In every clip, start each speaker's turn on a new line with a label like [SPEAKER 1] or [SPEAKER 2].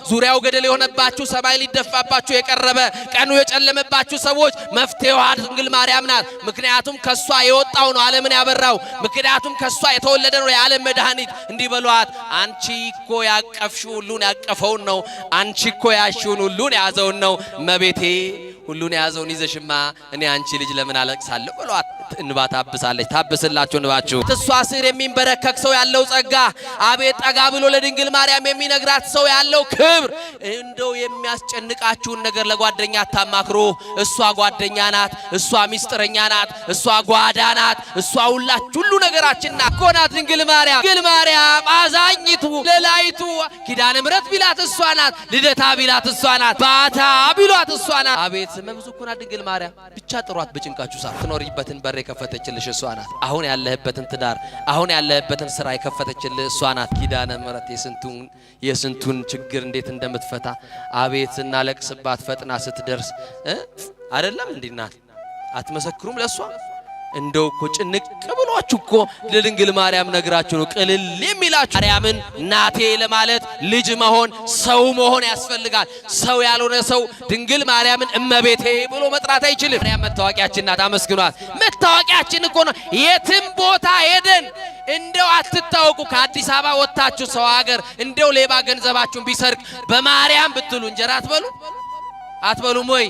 [SPEAKER 1] ዙሪያው ገደል የሆነባችሁ ሰማይ ሊደፋባችሁ የቀረበ ቀኑ የጨለመባችሁ ሰዎች መፍትሄዋ ድንግል ማርያም ናት። ምክንያቱም ከሷ የወጣው ነው ዓለምን ያበራው። ምክንያቱም ከሷ የተወለደ ነው የዓለም መድኃኒት። እንዲህ በሏት፣ አንቺ እኮ ያቀፍሽው ሁሉን ያቀፈውን ነው። አንቺ እኮ ያሽውን ሁሉን ያዘውን ነው። እመቤቴ ሁሉን ያዘውን ይዘሽማ እኔ አንቺ ልጅ ለምን አለቅሳለሁ በሏት። እንባ ታብሳለች። ታብስላችሁ እንባችሁ። እሷ ስር የሚንበረከክ ሰው ያለው ጸጋ፣ አቤት ጠጋ ብሎ ለድንግል ማርያም የሚነግራት ሰው ያለው ክብር። እንደው የሚያስጨንቃችሁን ነገር ለጓደኛ አታማክሩ። እሷ ጓደኛ ናት፣ እሷ ሚስጥረኛ ናት፣ እሷ ጓዳ ናት፣ እሷ ሁሉ ነገራችን ናት እኮ ናት ድንግል ማርያም። ድንግል ማርያም አዛኝቱ ለላይቱ ኪዳነ ምሕረት ቢላት እሷ ናት፣ ልደታ ቢላት እሷ ናት፣ ባታ ቢሏት እሷ ናት። አቤት መብዙ እኮ ናት ድንግል ማርያም። ብቻ ጥሯት በጭንቃችሁ ሰዓት። ትኖሪበትን በር የከፈተችልሽ እሷ ናት። አሁን ያለህበትን ትዳር፣ አሁን ያለህበትን ስራ የከፈተችልህ እሷ ናት። ኪዳነ ምሕረት የስንቱን ችግር እንዴት እንደምትፈታ አቤት እናለቅስባት ፈጥና ስትደርስ አይደለም እንዴ ናት። አትመሰክሩም ለሷ? እንደው እኮ ጭንቅ ብሏችሁ እኮ ለድንግል ማርያም ነግራችሁ ነው ቅልል የሚላችሁ። ማርያምን ናቴ ለማለት ልጅ መሆን ሰው መሆን ያስፈልጋል። ሰው ያልሆነ ሰው ድንግል ማርያምን እመቤቴ ብሎ መጥራት አይችልም። ማርያም መታወቂያችን ናት። አመስግኗት። መታወቂያችን እኮ ነው። የትም ቦታ ሄደን እንደው አትታወቁ። ከአዲስ አበባ ወጣችሁ ሰው ሀገር እንደው ሌባ ገንዘባችሁን ቢሰርቅ በማርያም ብትሉ እንጀራ አትበሉም ወይ?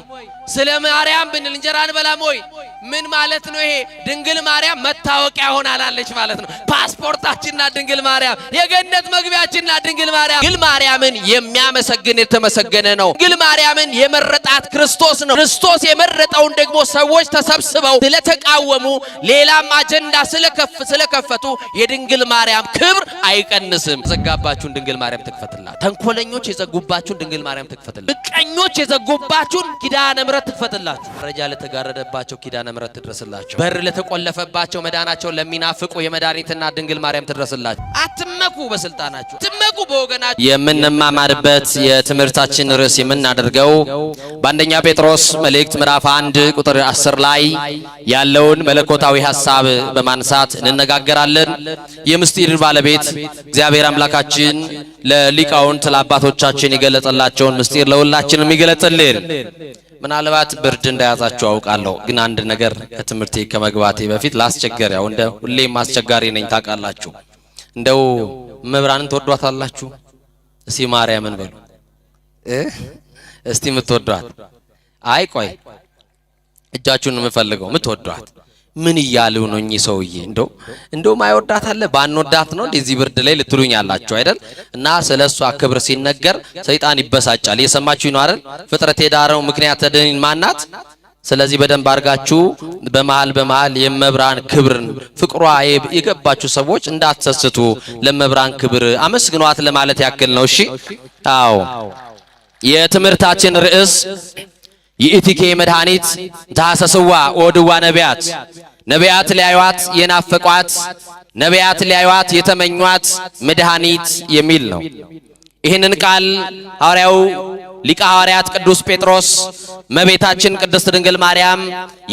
[SPEAKER 1] ስለ ማርያም ብንል እንጀራ አንበላም ወይ? ምን ማለት ነው ይሄ? ድንግል ማርያም መታወቂያ ሆናላለች ማለት ነው። ፓስፖርታችንና ድንግል ማርያም የገነት መግቢያችንና ድንግል ማርያም። ድንግል ማርያምን የሚያመሰግን የተመሰገነ ነው። ድንግል ማርያምን የመረጣት ክርስቶስ ነው። ክርስቶስ የመረጠውን ደግሞ ሰዎች ተሰብስበው ስለተቃወሙ ሌላም አጀንዳ ስለከፈቱ የድንግል ማርያም ክብር አይቀንስም። ዘጋባችሁን ድንግል ማርያም ትክፈትላችሁ። ተንኮለኞች የዘጉባችሁን ድንግል ማርያም ትክፈትላችሁ። ምቀኞች የዘጉባችሁን ኪዳነ ምሕረት ትክፈትላችሁ። መረጃ ለተጋረደባቸው ኪዳነ ምሕረት ትድረስላችሁ። በር ለተቆለፈባቸው መዳናቸውን ለሚናፍቁ የመድኃኒትና ድንግል ማርያም ትድረስላችሁ። አትመኩ በስልጣናችሁ፣ አትመኩ በወገናችሁ። የምንማማርበት የትምህርታችን ርዕስ የምናደርገው በአንደኛ ጴጥሮስ መልእክት ምዕራፍ 1 ቁጥር 10 ላይ ያለውን መለኮታዊ ሐሳብ በማንሳት እንነጋገራለን። የምስጢር ባለቤት እግዚአብሔር አምላካችን ለሊቃውንት ለአባቶቻችን የገለጸላቸውን ምስጢር ለሁላችንም ይገለጽልን። ምናልባት ብርድ እንዳያዛችሁ አውቃለሁ፣ ግን አንድ ነገር ከትምህርቴ ከመግባቴ በፊት ላስቸገር። ያው እንደ ሁሌም አስቸጋሪ ነኝ ታውቃላችሁ። እንደው መብራንን ተወዷታላችሁ? እስቲ ማርያምን በሉ እስቲ የምትወዷት። አይ ቆይ እጃችሁን የምፈልገው የምትወዷት ምን ይያሉ ነው እኚህ ሰውዬ? እንደው ማይወዳት አለ ባንወዳት ነው እንደዚህ ብርድ ላይ ልትሉኝ ያላችሁ አይደል? እና ስለሷ ክብር ሲነገር ሰይጣን ይበሳጫል። እየሰማችሁ ነው አይደል? ፍጥረት የዳረው ምክንያት ተደኒን ማናት? ስለዚህ በደንብ አርጋችሁ በመሃል የመብራን ክብርን ፍቅሯ የገባችሁ ሰዎች እንዳትሰስቱ፣ ለመብራን ክብር አመስግኗት ለማለት ያክል ነው። እሺ አዎ የትምህርታችን ርዕስ ይእቲኬ መድኃኒት ታሰስዋ ወድዋ ነቢያት ሊያዩዋት የናፈቋት ነቢያት ሊያዩዋት የተመኟት መድኃኒት የሚል ነው። ይህንን ቃል ሐዋርያው ሊቀ ሐዋርያት ቅዱስ ጴጥሮስ እመቤታችን ቅድስት ድንግል ማርያም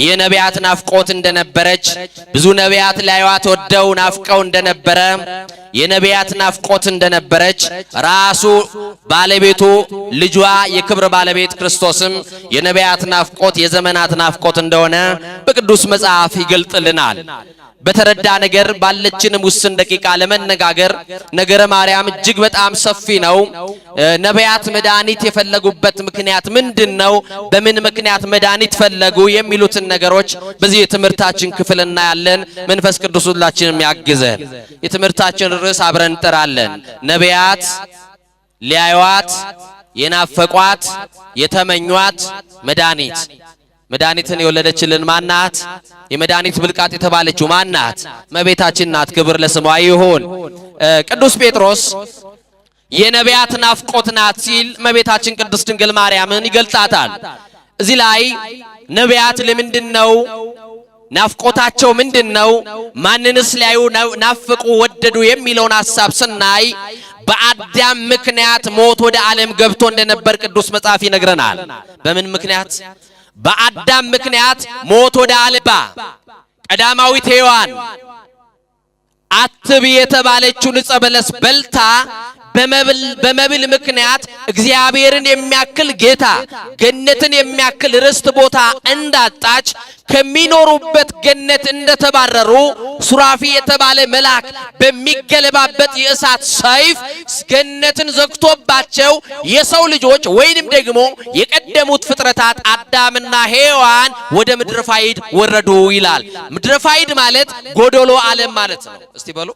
[SPEAKER 1] የነቢያት ናፍቆት እንደነበረች፣ ብዙ ነቢያት ሊያዩዋት ወደው ናፍቀው እንደነበረ፣ የነቢያት ናፍቆት እንደነበረች ራሱ ባለቤቱ ልጇ የክብር ባለቤት ክርስቶስም የነቢያት ናፍቆት የዘመናት ናፍቆት እንደሆነ በቅዱስ መጽሐፍ ይገልጥልናል። በተረዳ ነገር ባለችንም ውስን ደቂቃ ለመነጋገር ነገረ ማርያም እጅግ በጣም ሰፊ ነው። ነቢያት መድኃኒት የፈለጉበት ምክንያት ምንድነው? በምን ምክንያት መድኃኒት ፈለጉ? የሚሉትን ነገሮች በዚህ የትምህርታችን ክፍል እናያለን። መንፈስ ቅዱስ ሁላችንም ያግዘን። የትምህርታችን ርዕስ አብረን እንጠራለን። ነቢያት ሊያዩዋት የናፈቋት የተመኟት መድኃኒት። መድኃኒትን የወለደችልን ማናት? የመድኃኒት ብልቃጥ የተባለችው ማናት? እመቤታችን ናት። ክብር ለስሟ ይሁን። ቅዱስ ጴጥሮስ የነቢያት ናፍቆት ናት ሲል እመቤታችን ቅድስት ድንግል ማርያምን ይገልጻታል። እዚህ ላይ ነቢያት ለምንድነው ናፍቆታቸው ምንድነው? ማንንስ ሊያዩ ናፍቁ ወደዱ የሚለውን ሐሳብ ስናይ በአዳም ምክንያት ሞት ወደ ዓለም ገብቶ እንደነበር ቅዱስ መጽሐፍ ይነግረናል። በምን ምክንያት? በአዳም ምክንያት ሞት ወደ ዓለም ቀዳማዊት ሔዋን አትብ የተባለችውን ዕፀ በለስ በልታ በመብል ምክንያት እግዚአብሔርን የሚያክል ጌታ ገነትን የሚያክል ርስት ቦታ እንዳጣች ከሚኖሩበት ገነት እንደተባረሩ ሱራፊ የተባለ መልአክ በሚገለባበት የእሳት ሰይፍ ገነትን ዘግቶባቸው የሰው ልጆች ወይንም ደግሞ የቀደሙት ፍጥረታት አዳምና ሔዋን ወደ ምድረ ፋይድ ወረዱ ይላል። ምድረ ፋይድ ማለት ጎዶሎ ዓለም ማለት ነው። እስቲ በሉ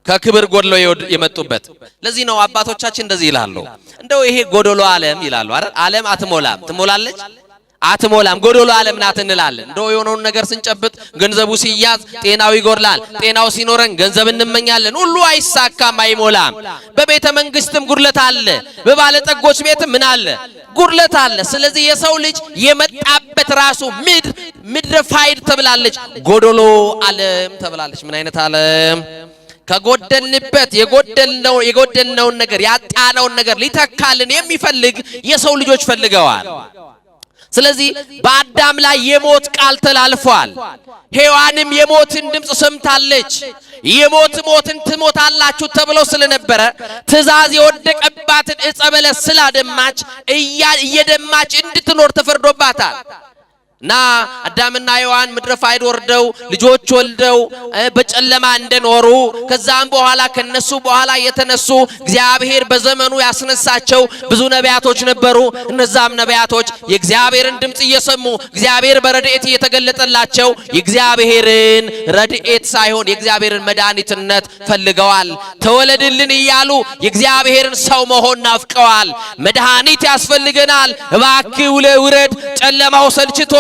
[SPEAKER 1] ከክብር ጎድለው የመጡበት። ለዚህ ነው አባቶቻችን እንደዚህ ይላሉ፣ እንደው ይሄ ጎዶሎ ዓለም ይላሉ አይደል? ዓለም አትሞላም፣ ትሞላለች አትሞላም፣ ጎዶሎ ዓለም ናት እንላለን። እንደው የሆነውን ነገር ስንጨብጥ ገንዘቡ ሲያዝ ጤናው ይጎድላል፣ ጤናው ሲኖረን ገንዘብ እንመኛለን፣ ሁሉ አይሳካም፣ አይሞላም። በቤተ መንግስትም ጉድለት አለ፣ በባለጠጎች ቤትም ምን አለ? ጉድለት አለ። ስለዚህ የሰው ልጅ የመጣበት ራሱ ምድረ ፋይድ ተብላለች፣ ጎዶሎ ዓለም ተብላለች። ምን አይነት ዓለም? ከጎደልንበት የጎደልነውን ነገር ያጣነውን ነገር ሊተካልን የሚፈልግ የሰው ልጆች ፈልገዋል። ስለዚህ በአዳም ላይ የሞት ቃል ተላልፏል። ሔዋንም የሞትን ድምጽ ሰምታለች። ሞትን ትሞታላችሁ ተብሎ ስለነበረ ትእዛዝ የወደቀባትን ዕፀ በለስ ስላደማች እየደማች እንድትኖር ተፈርዶባታል። እና አዳምና ሔዋን ምድረ ፋይድ ወርደው ልጆች ወልደው በጨለማ እንደኖሩ ከዛም በኋላ ከነሱ በኋላ የተነሱ እግዚአብሔር በዘመኑ ያስነሳቸው ብዙ ነቢያቶች ነበሩ። እነዛም ነቢያቶች የእግዚአብሔርን ድምጽ እየሰሙ እግዚአብሔር በረድኤት እየተገለጠላቸው የእግዚአብሔርን ረድኤት ሳይሆን የእግዚአብሔርን መድኃኒትነት ፈልገዋል። ተወለድልን እያሉ የእግዚአብሔርን ሰው መሆን ናፍቀዋል። መድኃኒት ያስፈልገናል፣ እባክህ ውረድ፣ ጨለማው ሰልችቶ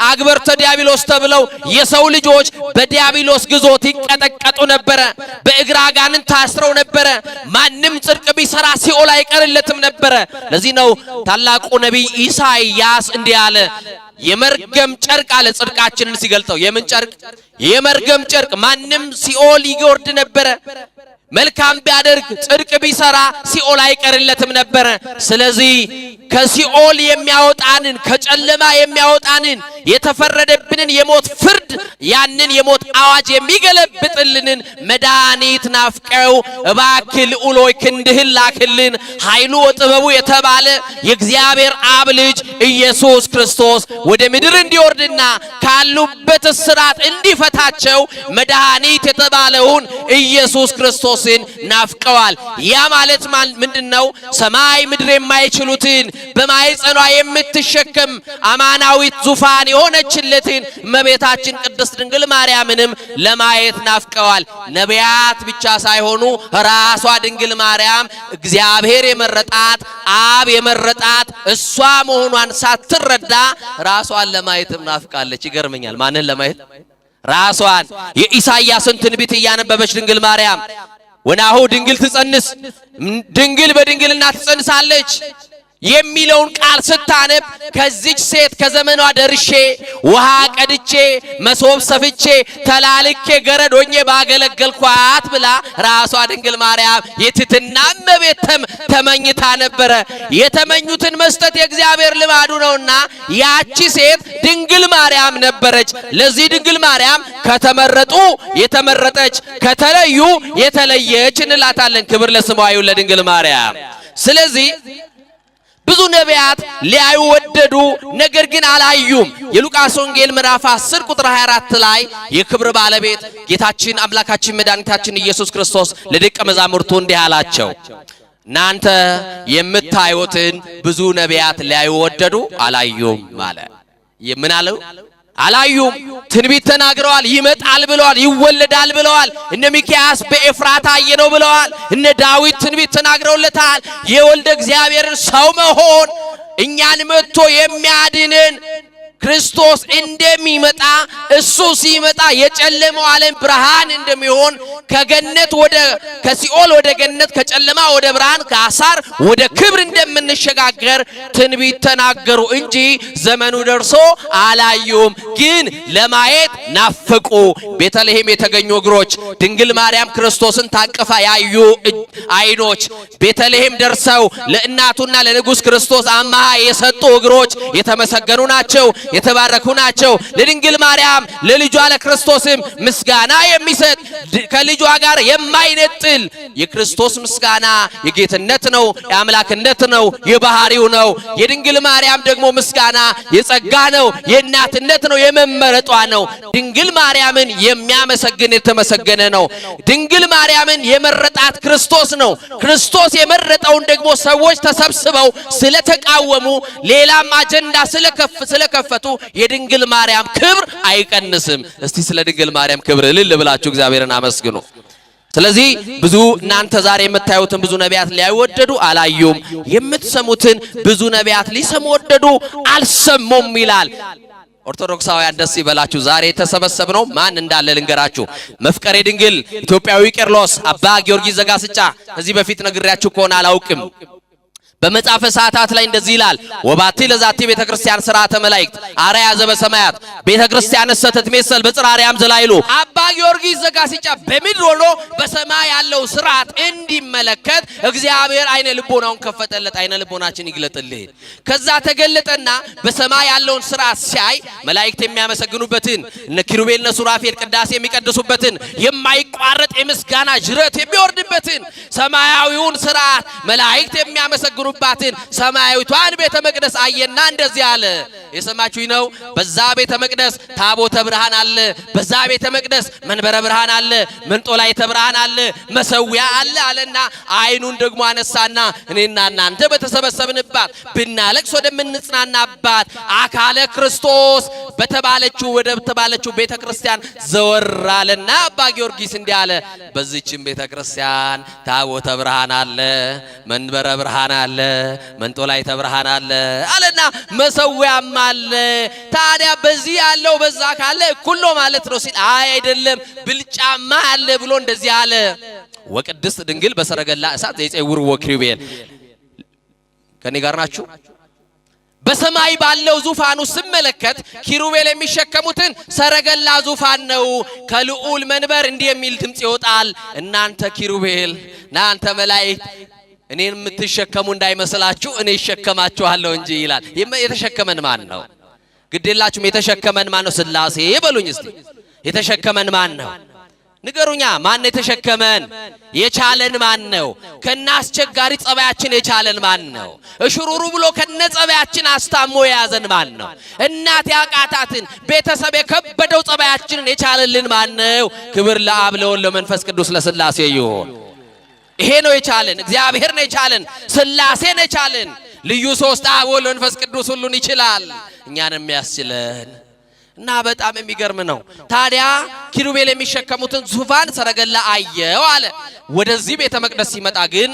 [SPEAKER 1] አግበርተ ዲያብሎስ ተብለው የሰው ልጆች በዲያብሎስ ግዞት ይቀጠቀጡ ነበረ። በእግር አጋንንት ታስረው ነበረ። ማንም ጽድቅ ቢሰራ ሲኦል አይቀርለትም ነበረ። ለዚህ ነው ታላቁ ነቢይ ኢሳይያስ እንዲህ አለ፣ የመርገም ጨርቅ አለ ጽድቃችንን ሲገልጠው። የምን ጨርቅ? የመርገም ጨርቅ። ማንም ሲኦል ይወርድ ነበረ። መልካም ቢያደርግ ጽድቅ ቢሰራ ሲኦል አይቀርለትም ነበረ። ስለዚህ ከሲኦል የሚያወጣንን ከጨለማ የሚያወጣንን የተፈረደብንን የሞት ፍርድ ያንን የሞት አዋጅ የሚገለብጥልንን መድኃኒት ናፍቀው እባክህ ልዑል ሆይ ክንድህን ላክልን ኃይሉ ወጥበቡ የተባለ የእግዚአብሔር አብ ልጅ ኢየሱስ ክርስቶስ ወደ ምድር እንዲወርድና ካሉበት እስራት እንዲፈታቸው መድኃኒት የተባለውን ኢየሱስ ክርስቶስን ናፍቀዋል። ያ ማለት ምንድነው? ሰማይ ምድር የማይችሉትን በማይጸኗ የምትሸከም አማናዊት ዙፋን የሆነችለትን እመቤታችን ቅድስት ድንግል ማርያምንም ለማየት ናፍቀዋል። ነቢያት ብቻ ሳይሆኑ ራሷ ድንግል ማርያም እግዚአብሔር የመረጣት አብ የመረጣት እሷ መሆኗን ሳትረዳ ራሷን ለማየትም ናፍቃለች። ይገርመኛል። ማንን ለማየት? ራሷን። የኢሳይያስን ትንቢት እያነበበች ድንግል ማርያም ወናሁ ድንግል ትጸንስ፣ ድንግል በድንግልና ትጸንሳለች የሚለውን ቃል ስታነብ ከዚች ሴት ከዘመኗ ደርሼ ውሃ ቀድቼ መሶብ ሰፍቼ ተላልኬ ገረድ ሆኜ ባገለገልኳት ብላ ራሷ ድንግል ማርያም የትሕትና እመቤት ተመኝታ ነበረ። የተመኙትን መስጠት የእግዚአብሔር ልማዱ ነውና ያቺ ሴት ድንግል ማርያም ነበረች። ለዚህ ድንግል ማርያም ከተመረጡ የተመረጠች ከተለዩ የተለየች እንላታለን። ክብር ለስሟ ይሁን ለድንግል ማርያም። ስለዚህ ብዙ ነቢያት ሊያዩ ወደዱ፣ ነገር ግን አላዩም። የሉቃስ ወንጌል ምዕራፍ 10 ቁጥር 24 ላይ የክብር ባለቤት ጌታችን አምላካችን መድኃኒታችን ኢየሱስ ክርስቶስ ለደቀ መዛሙርቱ እንዲህ አላቸው፣ እናንተ የምታዩትን ብዙ ነቢያት ሊያዩ ወደዱ፣ አላዩም አለ። ምን አለው? አላዩም። ትንቢት ተናግረዋል። ይመጣል ብለዋል። ይወለዳል ብለዋል። እነ ሚክያስ በኤፍራታ አየነው ብለዋል። እነ ዳዊት ትንቢት ተናግረውለታል። የወልደ እግዚአብሔርን ሰው መሆን እኛን መጥቶ የሚያድንን ክርስቶስ እንደሚመጣ እሱ ሲመጣ የጨለማው ዓለም ብርሃን እንደሚሆን ከሲኦል ወደ ገነት ከጨለማ ወደ ብርሃን ከአሳር ወደ ክብር እንደምንሸጋገር ትንቢት ተናገሩ እንጂ ዘመኑ ደርሶ አላዩም። ግን ለማየት ናፈቁ። ቤተልሔም የተገኙ እግሮች፣ ድንግል ማርያም ክርስቶስን ታቅፋ ያዩ አይኖች፣ ቤተልሔም ደርሰው ለእናቱና ለንጉሥ ክርስቶስ አማሃ የሰጡ እግሮች የተመሰገኑ ናቸው። የተባረኩ ናቸው። ለድንግል ማርያም ለልጇ ለክርስቶስም ምስጋና የሚሰጥ ከልጇ ጋር የማይነጥል የክርስቶስ ምስጋና የጌትነት ነው፣ የአምላክነት ነው፣ የባህሪው ነው። የድንግል ማርያም ደግሞ ምስጋና የጸጋ ነው፣ የእናትነት ነው፣ የመመረጧ ነው። ድንግል ማርያምን የሚያመሰግን የተመሰገነ ነው። ድንግል ማርያምን የመረጣት ክርስቶስ ነው። ክርስቶስ የመረጠውን ደግሞ ሰዎች ተሰብስበው ስለተቃወሙ ሌላም አጀንዳ ስለከፈቱ የድንግል ማርያም ክብር አይቀንስም። እስቲ ስለ ድንግል ማርያም ክብር እልል ብላችሁ እግዚአብሔርን አመስግኑ። ስለዚህ ብዙ እናንተ ዛሬ የምታዩትን ብዙ ነቢያት ሊያዩ ወደዱ፣ አላዩም። የምትሰሙትን ብዙ ነቢያት ሊሰሙ ወደዱ፣ አልሰሙም ይላል። ኦርቶዶክሳውያን ደስ ይበላችሁ። ዛሬ የተሰበሰብነው ማን እንዳለ ልንገራችሁ። መፍቀሬ ድንግል ኢትዮጵያዊ ቄርሎስ አባ ጊዮርጊስ ዘጋስጫ ከዚህ በፊት ነግሬያችሁ ከሆነ አላውቅም። በመጽሐፈ ሰዓታት ላይ እንደዚህ ይላል። ወባቲ ለዛቲ ቤተክርስቲያን ሥርዓተ መላእክት አርአያ ዘበሰማያት ቤተክርስቲያን ሰተት መሰል በጽራሪያም ዘላይሉ አባ ጊዮርጊስ ዘጋስጫ በምድር ሆኖ በሰማይ ያለው ሥርዓት እንዲመለከት እግዚአብሔር አይነ ልቦናውን ከፈተለት። አይነ ልቦናችን ይግለጥልን። ከዛ ተገለጠና በሰማይ ያለውን ሥርዓት ሲያይ መላእክት የሚያመሰግኑበትን እነ ኪሩቤል እነ ሱራፌል ቅዳሴ የሚቀድሱበትን የማይቋረጥ የምስጋና ጅረት የሚወርድበትን ሰማያዊውን ሥርዓት መላእክት የሚያመሰግኑ ባትን ሰማያዊቷን ቤተ መቅደስ አየና እንደዚህ አለ። የሰማችሁኝ ነው። በዛ ቤተ መቅደስ ታቦተ ብርሃን አለ። በዛ ቤተ መቅደስ መንበረ ብርሃን አለ። መንጦላዕተ ብርሃን አለ። መሰዊያ አለ አለና አይኑን ደግሞ አነሳና እኔና እናንተ በተሰበሰብንባት ብናለቅስ ወደምንጽናናባት አካለ ክርስቶስ በተባለችው ቤተ ክርስቲያን ዘወር አለና አባ ጊዮርጊስ እንዲህ አለ። በዚህችም ቤተ ክርስቲያን ታቦተ ብርሃን አለ፣ መንበረ ብርሃን አለ፣ መንጦላዕተ ብርሃን አለ አለና መሰዊያም አለ። ታዲያ በዚህ ያለው በዛ ካለ እኩል ነው ማለት ነው ሲል አይደለም ብልጫማ አለ ብሎ እንደዚህ አለ። ወቅድስት ድንግል በሰረገላ እሳት ዘይጸውር ወክሪቤል ከኔ ጋር ናችሁ? በሰማይ ባለው ዙፋኑ ስመለከት ኪሩቤል የሚሸከሙትን ሰረገላ ዙፋን ነው። ከልዑል መንበር እንዲህ የሚል ድምጽ ይወጣል። እናንተ ኪሩቤል እናንተ መላእክት እኔን የምትሸከሙ እንዳይመስላችሁ እኔ እሸከማችኋለሁ እንጂ ይላል። የተሸከመን ማን ነው? ግዴላችሁም የተሸከመን ማን ነው? ሥላሴ በሉኝ እስቲ። የተሸከመን ማን ነው? ንገሩኛ። ማን የተሸከመን? የቻለን ማን ነው? ከናስቸጋሪ ጸባያችን የቻለን ማን ነው? እሽሩሩ ብሎ ከነጸባያችን አስታሞ የያዘን ማን ነው? እናት ያቃታትን ቤተሰብ የከበደው ጸባያችንን የቻለልን ማን ነው? ክብር ለአብ ለወልድ ለመንፈስ ቅዱስ ለሥላሴ ይሁን። ይሄ ነው የቻለን። እግዚአብሔር ነው የቻለን። ሥላሴ ነው የቻለን። ልዩ ሶስት አብ ወልድ መንፈስ ቅዱስ ሁሉን ይችላል። እኛንም ያስችለን እና በጣም የሚገርም ነው። ታዲያ ኪሩቤል የሚሸከሙትን ዙፋን ሰረገላ አየው አለ። ወደዚህ ቤተ መቅደስ ሲመጣ ግን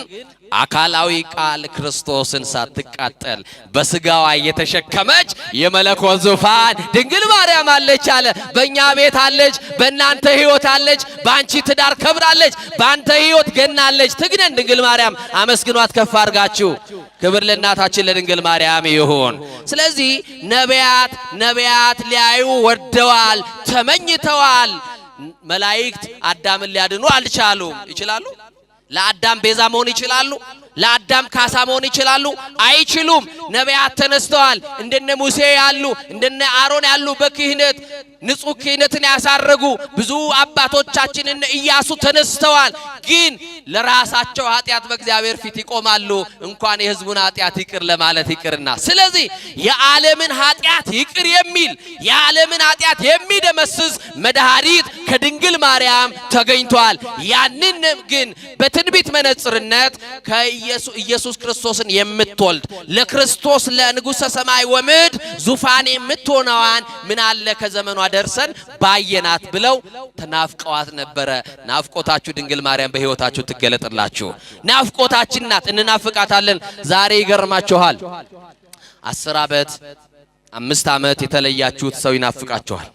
[SPEAKER 1] አካላዊ ቃል ክርስቶስን ሳትቃጠል በስጋዋ የተሸከመች የመለኮት ዙፋን ድንግል ማርያም አለች አለ። በእኛ ቤት አለች፣ በእናንተ ሕይወት አለች፣ በአንቺ ትዳር ከብራለች፣ በአንተ ሕይወት ገናለች። ትግነን ድንግል ማርያም። አመስግኗት ከፍ አድርጋችሁ። ክብር ለእናታችን ለድንግል ማርያም ይሁን። ስለዚህ ነቢያት ሊያዩ ወደዋል፣ ተመኝተዋል። መላእክት አዳምን ሊያድኑ አልቻሉም። ይችላሉ? ለአዳም ቤዛ መሆን ይችላሉ? ለአዳም ካሳ መሆን ይችላሉ? አይችሉም። ነቢያት ተነስተዋል። እንደነ ሙሴ ያሉ እንደነ አሮን ያሉ በክህነት ንጹህ ክህነትን ያሳረጉ ብዙ አባቶቻችን እነ ኢያሱ ተነስተዋል። ግን ለራሳቸው ኃጢአት በእግዚአብሔር ፊት ይቆማሉ። እንኳን የሕዝቡን ኃጢአት ይቅር ለማለት ይቅርና። ስለዚህ የዓለምን ኃጢአት ይቅር የሚል የዓለምን ኃጢአት የሚደመስስ መድኃኒት ከድንግል ማርያም ተገኝቷል። ያንን ግን በትንቢት መነጽርነት ኢየሱስ ክርስቶስን የምትወልድ ለክርስቶስ ለንጉሠ ሰማይ ወምድር ዙፋን የምትሆነዋን ምን አለ ከዘመኗ ደርሰን ባየናት ብለው ተናፍቀዋት ነበረ። ናፍቆታችሁ ድንግል ማርያም በሕይወታችሁ ትገለጥላችሁ። ናፍቆታችን ናት፣ እንናፍቃታለን። ዛሬ ይገርማችኋል 10 ዓመት 5 ዓመት የተለያችሁት ሰው ይናፍቃችኋል።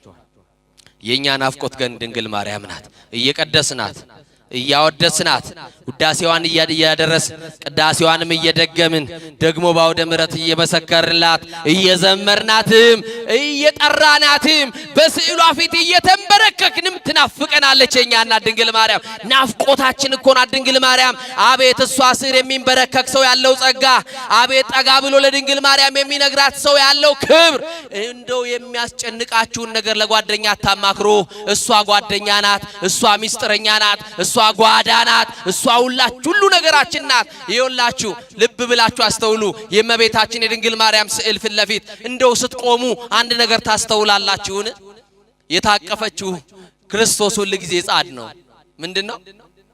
[SPEAKER 1] የኛ ናፍቆት ግን ድንግል ማርያም ናት። እየቀደስናት እያወደስናት ውዳሴዋን እያደረስ ቅዳሴዋንም እየደገምን ደግሞ ባውደ ምሕረት እየመሰከርላት እየዘመርናትም እየጠራናትም በስዕሏ ፊት እየተንበረከክንም ትናፍቀናለች የኛና ድንግል ማርያም። ናፍቆታችን እኮ ናት ድንግል ማርያም። አቤት እሷ ስር የሚንበረከክ ሰው ያለው ጸጋ፣ አቤት ጠጋ ብሎ ለድንግል ማርያም የሚነግራት ሰው ያለው ክብር። እንደው የሚያስጨንቃችሁን ነገር ለጓደኛ አታማክሩ። እሷ ጓደኛ ናት፣ እሷ ሚስጥረኛ ናት፣ እሷ ጓዳ ናት፣ እሷ ሁሉ ነገራችን ናት። ይኸውላችሁ ልብ ብላችሁ አስተውሉ። የእመቤታችን የድንግል ማርያም ስዕል ፊት ለፊት እንደው ስትቆሙ አንድ ነገር ታስተውላላችሁን? የታቀፈችው ክርስቶስ ሁሉ ጊዜ ሕፃን ነው። ምንድነው?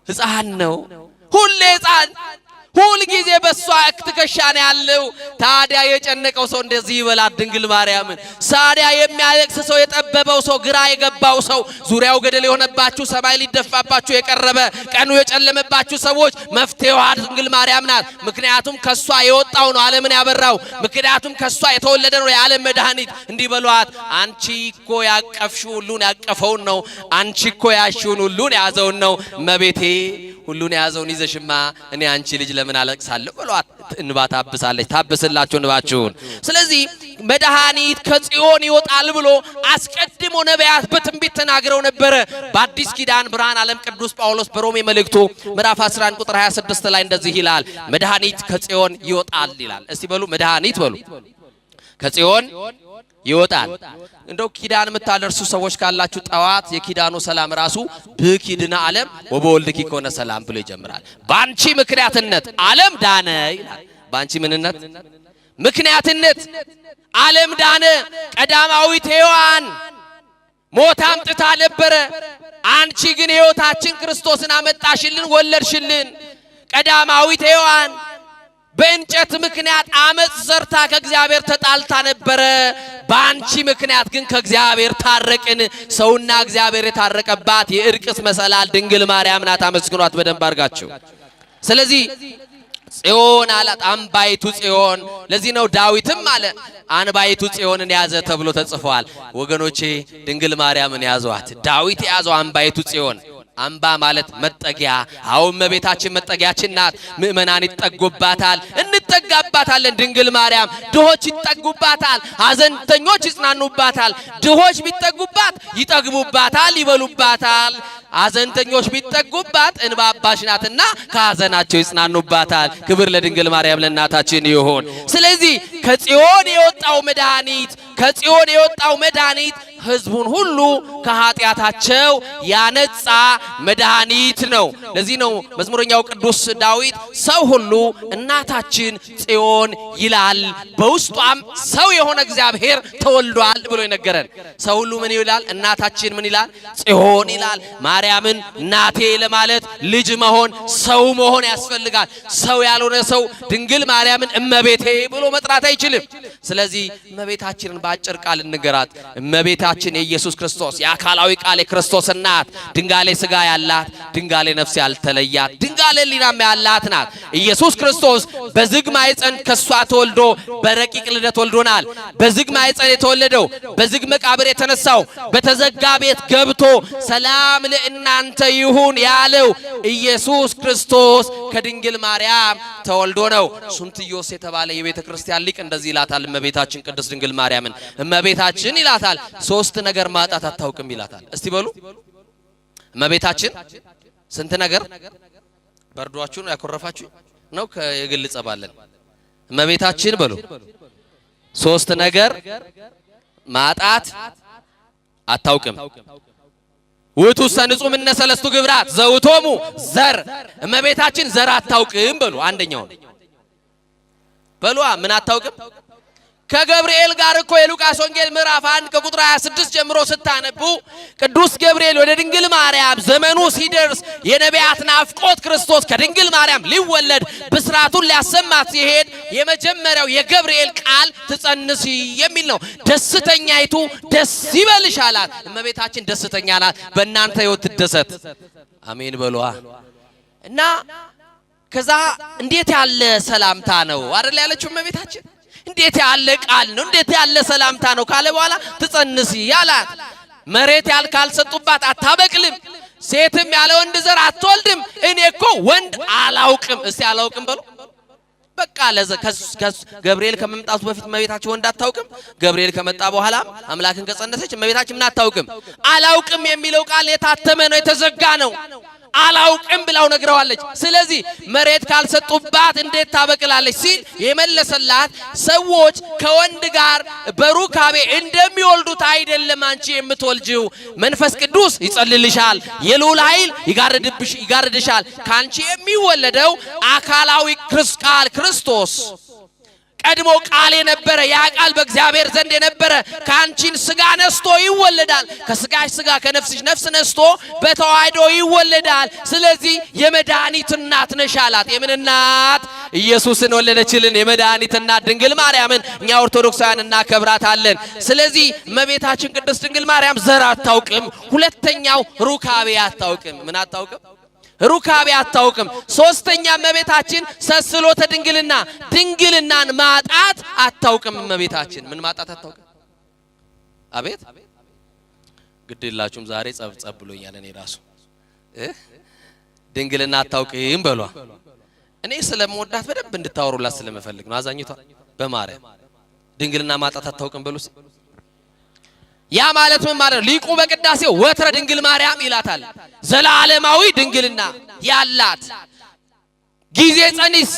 [SPEAKER 1] ሕፃን ነው። ሁሌ ሕፃን፣ ሁል ጊዜ በሷ ትከሻ ነው ያለው። ታዲያ የጨነቀው ሰው እንደዚህ ይበላት ድንግል ማርያምን። ታዲያ የሚያለቅስ ሰው፣ የጠበበው ሰው፣ ግራ የገባው ሰው፣ ዙሪያው ገደል የሆነባችሁ፣ ሰማይ ሊደፋባችሁ የቀረበ ቀኑ የጨለመባችሁ ሰዎች መፍትሄዋ ድንግል ማርያም ናት። ምክንያቱም ከሷ የወጣው ነው ዓለምን ያበራው። ምክንያቱም ከሷ የተወለደ ነው የዓለም መድኃኒት። እንዲህ በሏት፣ አንቺ እኮ ያቀፍሽው ሁሉን ያቀፈውን ነው። አንቺ እኮ ያሽውን ሁሉን ያዘውን ነው። እመቤቴ ሁሉን ያዘውን ይዘሽማ እኔ አንቺ ልጅ ለምን አለቅሳለሁ ብሏት እንባ ታብሳለች። ታብስላችሁ እንባችሁን። ስለዚህ መድኃኒት ከጽዮን ይወጣል ብሎ አስቀድሞ ነቢያት በትንቢት ተናግረው ነበረ። በአዲስ ኪዳን ብርሃን ዓለም ቅዱስ ጳውሎስ በሮሜ መልእክቱ ምዕራፍ 11 ቁጥር 26 ላይ እንደዚህ ይላል፣ መድኃኒት ከጽዮን ይወጣል ይላል። እስቲ በሉ መድኃኒት በሉ ከጽዮን ይወጣል። እንደው ኪዳን የምታደርሱ ሰዎች ካላችሁ ጠዋት የኪዳኑ ሰላም ራሱ በኪድና ዓለም ወበወልድኪ ኮነ ሰላም ብሎ ይጀምራል። ባንቺ ምክንያትነት ዓለም ዳነ ይላል። ባንቺ ምንነት ምክንያትነት ዓለም ዳነ። ቀዳማዊት ሔዋን ሞት አምጥታ ነበረ። አንቺ ግን ሕይወታችን ክርስቶስን አመጣሽልን፣ ወለድሽልን። ቀዳማዊት ሔዋን በእንጨት ምክንያት አመጽ ዘርታ ከእግዚአብሔር ተጣልታ ነበረ። በአንቺ ምክንያት ግን ከእግዚአብሔር ታረቅን። ሰውና እግዚአብሔር የታረቀባት የእርቅስ መሰላል ድንግል ማርያም ናት። አመስግኗት በደንብ አድርጋችሁ። ስለዚህ ጽዮን አላት፣ አምባይቱ ጽዮን። ለዚህ ነው ዳዊትም አለ አንባይቱ ጽዮንን ያዘ ተብሎ ተጽፏል። ወገኖቼ ድንግል ማርያምን ያዟት። ዳዊት ያዘው አንባይቱ ጽዮን። አምባ ማለት መጠጊያ። አሁን እመቤታችን መጠጊያችን ናት። ምእመናን ይጠጉባታል፣ እንጠጋባታለን። ድንግል ማርያም ድሆች ይጠጉባታል፣ ሐዘንተኞች ይጽናኑባታል። ድሆች ቢጠጉባት ይጠግቡባታል፣ ይበሉባታል። ሐዘንተኞች ቢጠጉባት እንባ አባሽ ናትና ከሐዘናቸው ይጽናኑባታል። ክብር ለድንግል ማርያም ለእናታችን ይሁን። ስለዚህ ከጽዮን የወጣው መድኃኒት፣ ከጽዮን የወጣው መድኃኒት ሕዝቡን ሁሉ ከኃጢአታቸው ያነጻ መድኃኒት ነው። ለዚህ ነው መዝሙረኛው ቅዱስ ዳዊት ሰው ሁሉ እናታችን ጽዮን ይላል፣ በውስጧም ሰው የሆነ እግዚአብሔር ተወልዷል ብሎ ይነገረን። ሰው ሁሉ ምን ይላል? እናታችን ምን ይላል? ጽዮን ይላል። ማርያምን እናቴ ለማለት ልጅ መሆን ሰው መሆን ያስፈልጋል። ሰው ያልሆነ ሰው ድንግል ማርያምን እመቤቴ ብሎ መጥራት አይችልም። ስለዚህ እመቤታችንን በአጭር ቃል እንገራት። እመቤታችን የኢየሱስ ክርስቶስ የአካላዊ ቃል የክርስቶስ እናት፣ ድንጋሌ ሥጋ ያላት፣ ድንጋሌ ነፍስ ያልተለያት፣ ድንጋሌ ሕሊናም ያላት ናት። ኢየሱስ ክርስቶስ በዝግ ማኅፀን ከሷ ተወልዶ በረቂቅ ልደት ወልዶናል። በዝግ ማኅፀን የተወለደው፣ በዝግ መቃብር የተነሳው፣ በተዘጋ ቤት ገብቶ ሰላም ለእናንተ ይሁን ያለው ኢየሱስ ክርስቶስ ከድንግል ማርያም ተወልዶ ነው። ሱንትዮስ የተባለ የቤተ ክርስቲያን ሊቅ እንደዚህ ይላታል እመቤታችን ቅድስት ድንግል ማርያምን። እመቤታችን ይላታል ሶስት ነገር ማጣት አታውቅም ይላታል። እስቲ በሉ እመቤታችን ስንት ነገር? በርዷችሁ ነው ያኮረፋችሁ ነው የግል ጸባለን። እመቤታችን በሉ ሶስት ነገር ማጣት አታውቅም። ውእቱ ሰንጹም እነ ሰለስቱ ግብራት ዘውቶሙ ዘር። እመቤታችን ዘር አታውቅም በሉ። አንደኛው በሉ ምን አታውቅም? ከገብርኤል ጋር እኮ የሉቃስ ወንጌል ምዕራፍ 1 ከቁጥር 26 ጀምሮ ስታነቡ ቅዱስ ገብርኤል ወደ ድንግል ማርያም ዘመኑ ሲደርስ የነቢያት ናፍቆት ክርስቶስ ከድንግል ማርያም ሊወለድ ብስራቱን ሊያሰማት ሲሄድ የመጀመሪያው የገብርኤል ቃል ትጸንሲ የሚል ነው። ደስተኛይቱ ደስ ይበልሽ አላት። እመቤታችን ደስተኛ ናት። በእናንተ ሕይወት ትደሰት። አሜን በሏ። እና ከዛ እንዴት ያለ ሰላምታ ነው አይደል ያለችው እመቤታችን። እንዴት ያለ ቃል ነው፣ እንዴት ያለ ሰላምታ ነው ካለ በኋላ ትጸንሲ ያላት። መሬት ካልሰጡባት አታበቅልም። ሴትም ያለ ወንድ ዘር አትወልድም እኔ እኮ ወንድ አላውቅም እስቲ አላውቅም በሉ በቃ ገብርኤል ከመምጣቱ በፊት እመቤታችን ወንድ አታውቅም ገብርኤል ከመጣ በኋላ አምላክን ከጸነሰች እመቤታችን ምን አታውቅም አላውቅም የሚለው ቃል የታተመ ነው የተዘጋ ነው አላውቅም ብላው ነግረዋለች ስለዚህ መሬት ካልሰጡባት እንዴት ታበቅላለች ሲል የመለሰላት ሰዎች ከወንድ ጋር በሩካቤ እንደሚወልዱት አይደለም አንቺ የምትወልጂው መንፈስ ቅዱስ ይጸልልሻል የልዑል ኃይል ይጋርድሻል ካንቺ የሚወለደው አካላዊ ክርስቶስ ቀድሞ ቃል የነበረ ያ ቃል በእግዚአብሔር ዘንድ የነበረ ካንቺን ስጋ ነስቶ ይወለዳል ከስጋሽ ስጋ ከነፍስሽ ነፍስ ነስቶ በተዋህዶ ይወለዳል ስለዚህ የመድኃኒት እናት ነሽ አላት የምን እናት ኢየሱስን ወለደችልን የመድኃኒት እናት ድንግል ማርያምን እኛ ኦርቶዶክሳውያን እናከብራታለን ስለዚህ እመቤታችን ቅድስት ድንግል ማርያም ዘር አታውቅም ሁለተኛው ሩካቤ አታውቅም ምን አታውቅም ሩካቤ አታውቅም ሶስተኛ እመቤታችን ሰስሎተ ድንግልናን ማጣት አታውቅም እመቤታችን ምን ማጣት አታውቅም አቤት ግድላችሁም ዛሬ ጸብ ብሎኛል እኔ ራሱ ድንግልና አታውቅም በሏ እኔ ስለምወዳት በደንብ እንድታወሩላት ስለምፈልግ ነው አዛኝቷ በማርያም ድንግልና ማጣት አታውቅም በሉ ያ ማለት ምን ማለት ነው ሊቁ በቅዳሴው ወትረ ድንግል ማርያም ይላታል ዘላለማዊ ድንግልና ያላት ጊዜ ጸኒስ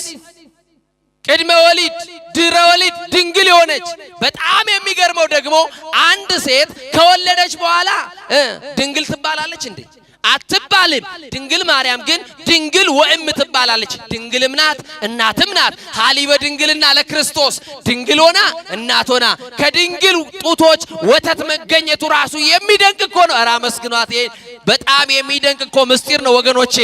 [SPEAKER 1] ቅድመ ወሊድ ድረ ወሊድ ድንግል የሆነች በጣም የሚገርመው ደግሞ አንድ ሴት ከወለደች በኋላ ድንግል ትባላለች እንዴ አትባልም ድንግል ማርያም ግን ድንግል ወእም ትባላለች ድንግልም ናት እናትም ናት ሀሊበ ድንግልና ለክርስቶስ ድንግል ሆና እናት ሆና ከድንግል ጡቶች ወተት መገኘቱ ራሱ የሚደንቅ እኮ ነው ኧረ አመስግኗት በጣም የሚደንቅ እኮ ምስጢር ነው ወገኖቼ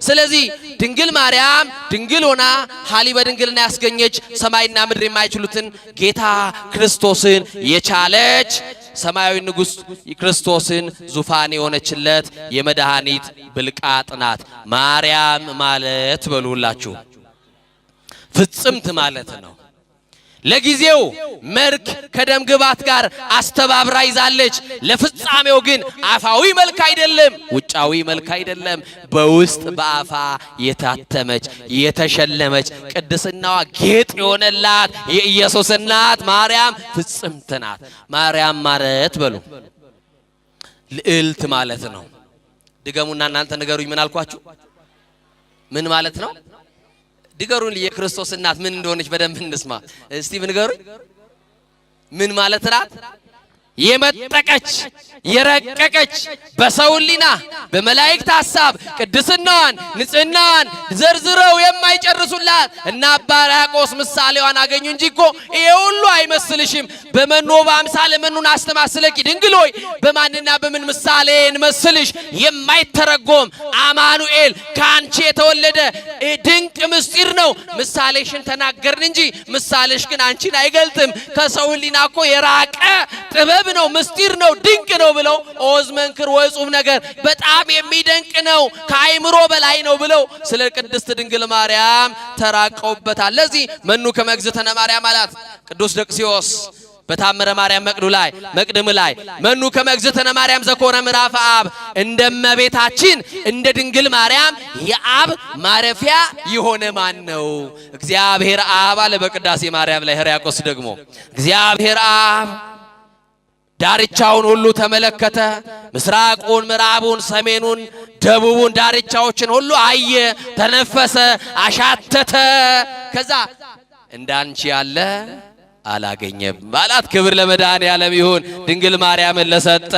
[SPEAKER 1] ስለዚህ ድንግል ማርያም ድንግል ሆና ሀሊበ ድንግልና ያስገኘች ሰማይና ምድር የማይችሉትን ጌታ ክርስቶስን የቻለች ሰማያዊ ንጉስ ክርስቶስን ዙፋን የሆነችለት የመድኃኒት ብልቃጥ ናት ማርያም ማለት በሉላችሁ ፍጽምት ማለት ነው ለጊዜው መልክ ከደም ግባት ጋር አስተባብራ ይዛለች ለፍጻሜው ግን አፋዊ መልክ አይደለም ውጫዊ መልክ አይደለም በውስጥ በአፋ የታተመች የተሸለመች ቅድስናዋ ጌጥ የሆነላት የኢየሱስ እናት ማርያም ፍጽምት ናት ማርያም ማለት በሉ ልዕልት ማለት ነው ድገሙና እናንተ ንገሩኝ ምን አልኳችሁ ምን ማለት ነው ድገሩን የክርስቶስ እናት ምን እንደሆነች በደንብ እንስማ እስቲ ንገሩኝ ምን ማለት ናት የመጠቀች የረቀቀች በሰውሊና በመላእክት ሐሳብ ቅድስናዋን ንጽህናዋን ዘርዝረው የማይጨርሱላት እና አባ ሕርያቆስ ምሳሌዋን አገኙ እንጂ እኮ ይሄ ሁሉ አይመስልሽም በመኖ በአምሳለ መኑን አስተማስለኪ ድንግል ሆይ በማንና በምን ምሳሌ እንመስልሽ የማይተረጎም አማኑኤል ካንቺ የተወለደ ድንቅ ምስጢር ነው ምሳሌሽን ተናገርን እንጂ ምሳሌሽ ግን አንቺን አይገልጥም ከሰውሊና እኮ የራቀ ጥበብ ነው ምስጢር ነው ድንቅ ነው ብለው ኦዝ መንክር ወይጹም ነገር በጣም የሚደንቅ ነው ከአይምሮ በላይ ነው ብለው ስለ ቅድስት ድንግል ማርያም ተራቀውበታል ለዚህ መኑ ከመግዝእትነ ማርያም አላት ቅዱስ ደቅሲዮስ በታምረ ማርያም መቅድም ላይ መኑ ከመግዝእትነ ማርያም ዘኮነ ምዕራፍ አብ እንደመቤታችን እንደ ድንግል ማርያም የአብ ማረፊያ የሆነ ማን ነው እግዚአብሔር አብ አለ በቅዳሴ ማርያም ላይ ሕርያቆስ ደግሞ እግዚአብሔር አብ ዳርቻውን ሁሉ ተመለከተ ምስራቁን ምዕራቡን ሰሜኑን ደቡቡን ዳርቻዎችን ሁሉ አየ ተነፈሰ አሻተተ ከዛ እንዳንቺ ያለ አላገኘም ባላት ክብር ለመድኃኔዓለም ይሁን ድንግል ማርያምን ለሰጠ